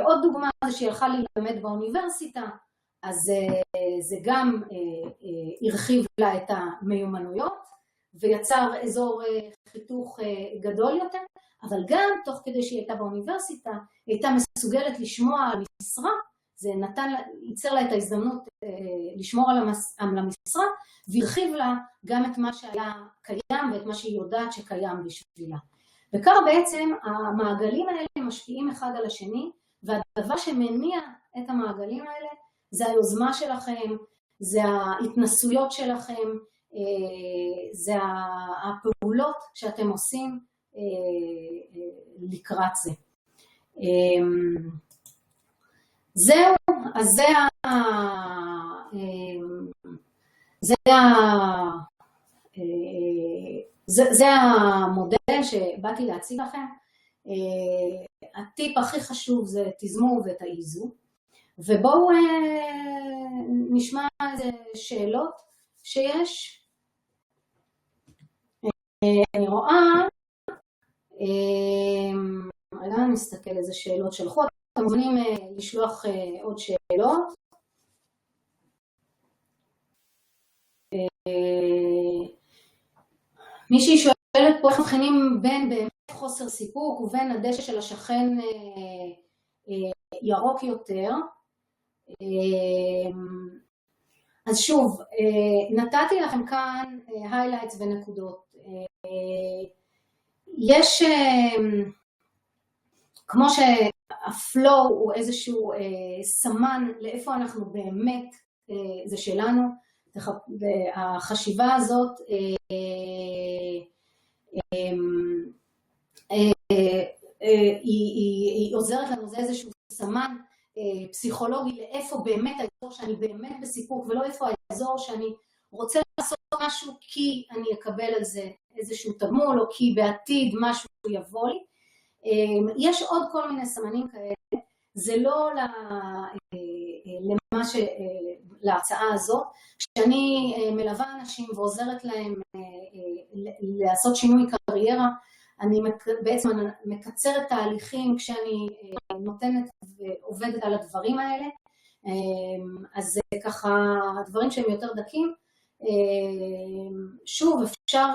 עוד דוגמה זה שהיא הלכה ללמד באוניברסיטה, אז זה גם הרחיב לה את המיומנויות, ויצר אזור חיתוך גדול יותר, אבל גם תוך כדי שהיא הייתה באוניברסיטה, היא הייתה מסוגלת לשמוע על משרה, זה ייצר לה את ההזדמנות לשמור על המשרה, והרחיב לה גם את מה שהיה קיים ואת מה שהיא יודעת שקיים בשבילה. וכך בעצם המעגלים האלה משפיעים אחד על השני, והדבר שמניע את המעגלים האלה זה היוזמה שלכם, זה ההתנסויות שלכם, זה הפעולות שאתם עושים לקראת זה. זהו, אז זה המודל שבאתי להציג לכם. הטיפ הכי חשוב זה תזמו ותעיזו, ובואו נשמע איזה שאלות שיש. אני רואה, רגע נסתכל איזה שאלות שלחו, אתם מוזמנים לשלוח עוד שאלות. מישהי שואלת פה איך מבחינים בין באמת חוסר סיפוק ובין הדשא של השכן ירוק יותר. אז שוב, נתתי לכם כאן highlights ונקודות. יש, כמו שהפלואו הוא איזשהו סמן לאיפה אנחנו באמת, זה שלנו, והחשיבה הזאת היא עוזרת לנו, זה איזשהו סמן פסיכולוגי לאיפה באמת האזור שאני באמת בסיפוק, ולא איפה האזור שאני רוצה לעשות משהו כי אני אקבל על זה איזשהו תגמול, או כי בעתיד משהו יבוא לי. יש עוד כל מיני סמנים כאלה, זה לא להרצאה הזאת, כשאני מלווה אנשים ועוזרת להם לעשות שינוי קריירה, אני בעצם מקצרת תהליכים כשאני נותנת ועובדת על הדברים האלה, אז זה ככה דברים שהם יותר דקים. שוב, אפשר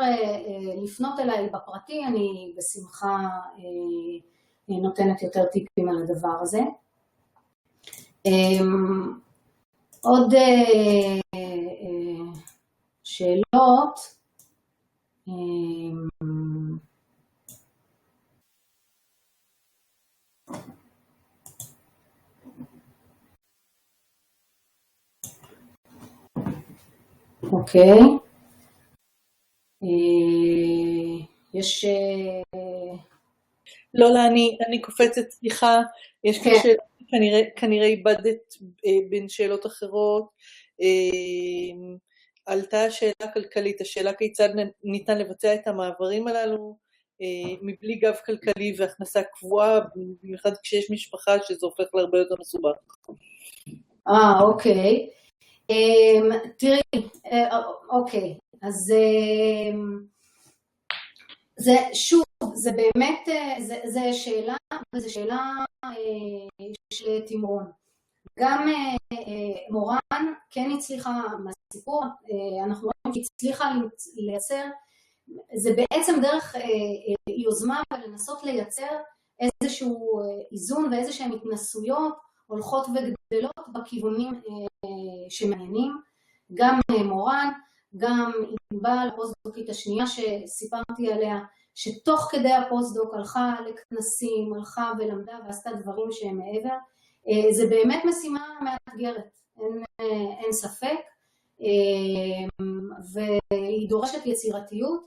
לפנות אליי בפרטי, אני בשמחה נותנת יותר טיפים על הדבר הזה. עוד שאלות. אוקיי. יש... לא, אני קופצת, סליחה, יש כן. כנראה איבדת בין שאלות אחרות. עלתה השאלה כלכלית, השאלה כיצד ניתן לבצע את המעברים הללו מבלי גב כלכלי והכנסה קבועה, במיוחד כשיש משפחה שזה הופך להרבה יותר מסובך. אוקיי. תראי, אוקיי, אז זה שוב, זה באמת, זה שאלה, וזו שאלה של תמרון. גם מורן כן הצליחה מהסיפור, אנחנו רואים שהיא הצליחה לייצר, זה בעצם דרך יוזמה ולנסות לייצר איזשהו איזון ואיזשהם התנסויות הולכות וגדלות בכיוונים שמעניינים. גם מורן, גם ענבל, הפוסט-דוקית השנייה שסיפרתי עליה, שתוך כדי הפוסט-דוק הלכה לכנסים, הלכה ולמדה ועשתה דברים שהם מעבר. זה באמת משימה מאתגרת, אין ספק, והיא דורשת יצירתיות.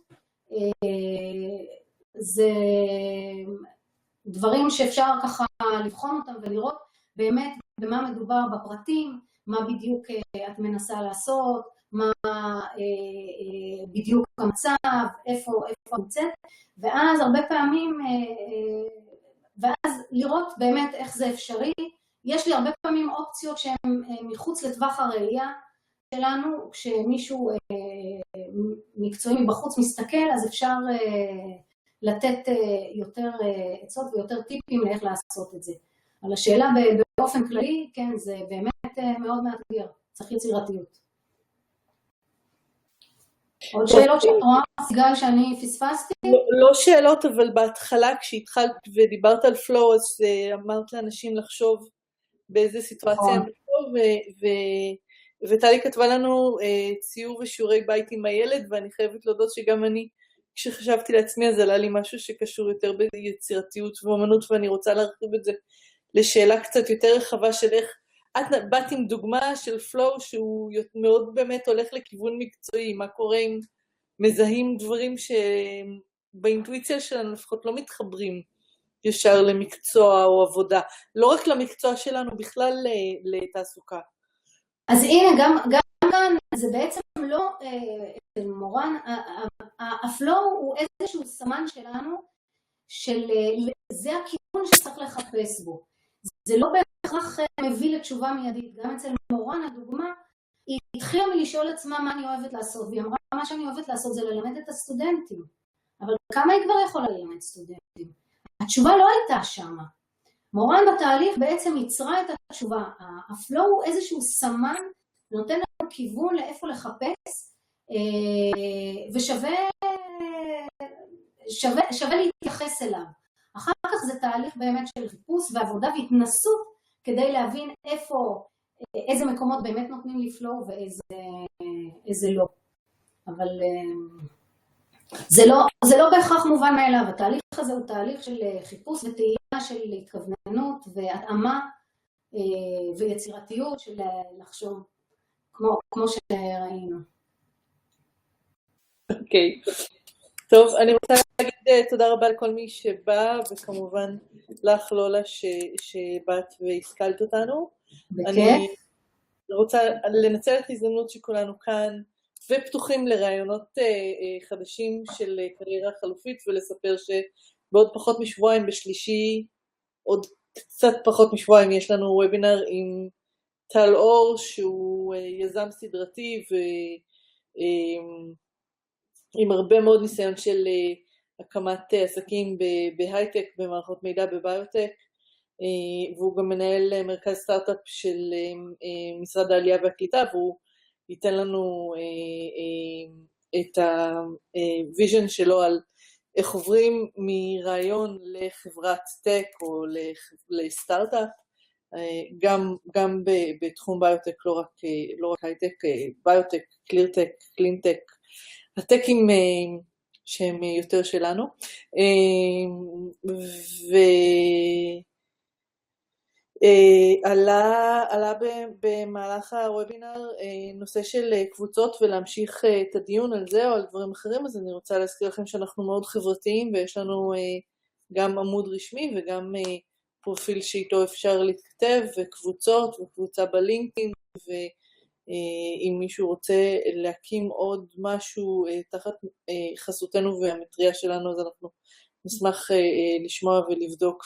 זה דברים שאפשר ככה לבחון אותם ולראות באמת במה מדובר בפרטים, מה בדיוק את מנסה לעשות, מה בדיוק המצב, איפה נמצאת, ואז הרבה פעמים, ואז לראות באמת איך זה אפשרי. יש לי הרבה פעמים אופציות שהן מחוץ לטווח הראייה שלנו, כשמישהו מקצועי מבחוץ מסתכל, אז אפשר לתת יותר עצות ויותר טיפים לאיך לעשות את זה. על השאלה באופן כללי, כן, זה באמת מאוד מאתגר, צריך יצירתיות. עוד שאלות שאת רואה, סיגל, שאני פספסתי? לא שאלות, אבל בהתחלה כשהתחלת ודיברת על פלואו, אז אמרת לאנשים לחשוב באיזה סיטואציה הם לחשוב, וטלי כתבה לנו ציור ושיעורי בית עם הילד, ואני חייבת להודות שגם אני, כשחשבתי לעצמי, אז עלה לי משהו שקשור יותר ביצירתיות ואומנות, ואני רוצה להרחיב את זה לשאלה קצת יותר רחבה של איך, את באת עם דוגמה של פלואו שהוא מאוד באמת הולך לכיוון מקצועי, מה קורה אם מזהים דברים שבאינטואיציה שלנו לפחות לא מתחברים ישר למקצוע או עבודה, לא רק למקצוע שלנו, בכלל לתעסוקה. אז הנה, גם כאן זה בעצם לא מורן, הפלואו הוא איזשהו סמן שלנו, זה הכיוון שצריך לחפש בו. זה לא בהכרח מביא לתשובה מיידית. גם אצל מורן הדוגמה, היא התחילה מלשאול עצמה מה אני אוהבת לעשות, והיא אמרה מה שאני אוהבת לעשות זה ללמד את הסטודנטים. אבל כמה היא כבר יכולה ללמד סטודנטים? התשובה לא הייתה שמה. מורן בתהליך בעצם יצרה את התשובה. הפלואו הוא איזשהו סמן, נותן לנו כיוון לאיפה לחפש, ושווה להתייחס אליו. אחר כך זה תהליך באמת של חיפוש ועבודה והתנסות, כדי להבין איזה מקומות באמת נותנים לי פלואו ואיזה לא. אבל זה לא בהכרח מובן מאליו. התהליך הזה הוא תהליך של חיפוש ותהייה של התכווננות והתאמה ויצירתיות של לחשוב כמו שראינו. אוקיי. טוב, אני רוצה להגיד תודה רבה לכל מי שבא, וכמובן לך לולה שבאת והשכלת אותנו. אני רוצה לנצל את ההזדמנות שכולנו כאן, ופתוחים לרעיונות חדשים של קריירה חלופית, ולספר שבעוד פחות משבועיים בשלישי, עוד קצת פחות משבועיים, יש לנו וובינר עם טל אור, שהוא יזם סדרתי עם הרבה מאוד ניסיון של הקמת עסקים בהייטק, במערכות מידע בביוטק, והוא גם מנהל מרכז סטארט-אפ של משרד העלייה והקליטה, והוא ייתן לנו את הוויז'ן שלו על איך עוברים מרעיון לחברת טק או לסטארט-אפ, גם בתחום ביוטק, לא רק הייטק, ביוטק, קלירטק, קלינטק, הטקים שהם יותר שלנו, ועלה במהלך הוובינר נושא של קבוצות ולהמשיך את הדיון על זה או על דברים אחרים, אז אני רוצה להזכיר לכם שאנחנו מאוד חברתיים ויש לנו גם עמוד רשמי וגם פרופיל שאיתו אפשר להתכתב וקבוצות וקבוצה בלינקדאין, ואם מישהו רוצה להקים עוד משהו תחת חסותנו והמטריה שלנו, אז אנחנו נשמח לשמוע ולבדוק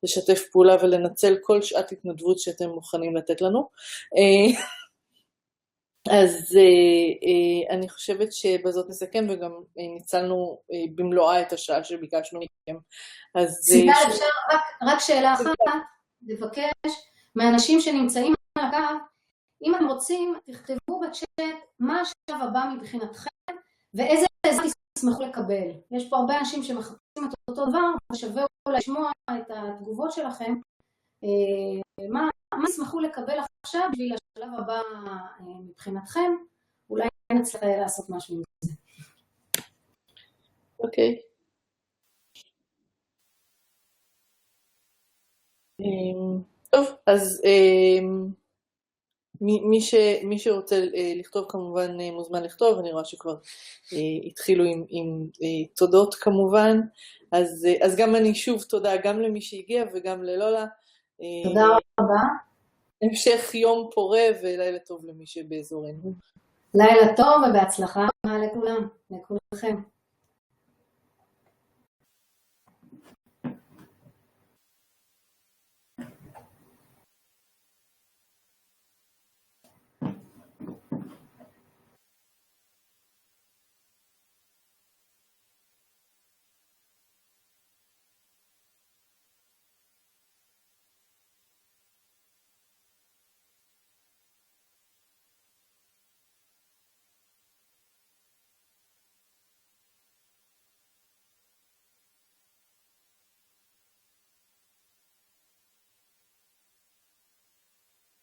ולשתף פעולה ולנצל כל שעת התנדבות שאתם מוכנים לתת לנו. אז אני חושבת שבזאת נסכם, וגם ניצלנו במלואה את השעה שביקשנו מכם. סיגל, אפשר רק שאלה אחת, לבקש מהאנשים שנמצאים על הקו, אם אתם רוצים, תכתבו בצ'אט מה השלב הבא מבחינתכם, ואיזה עזרה תשמחו לקבל. יש פה הרבה אנשים שמחפשים את אותו דבר, ושווה אולי לשמוע את התגובות שלכם, מה תשמחו לקבל עכשיו בשביל השלב הבא מבחינתכם, אולי נצטרך לעשות משהו עם זה. אוקיי. טוב, אז מי שרוצה לכתוב כמובן מוזמן לכתוב, אני רואה שכבר התחילו עם תודות כמובן, אז גם אני שוב תודה גם למי שהגיע וגם ללולה. תודה רבה. המשך יום פורה ולילה טוב למי שבאזורנו. לילה טוב ובהצלחה לכולם, לכולכם.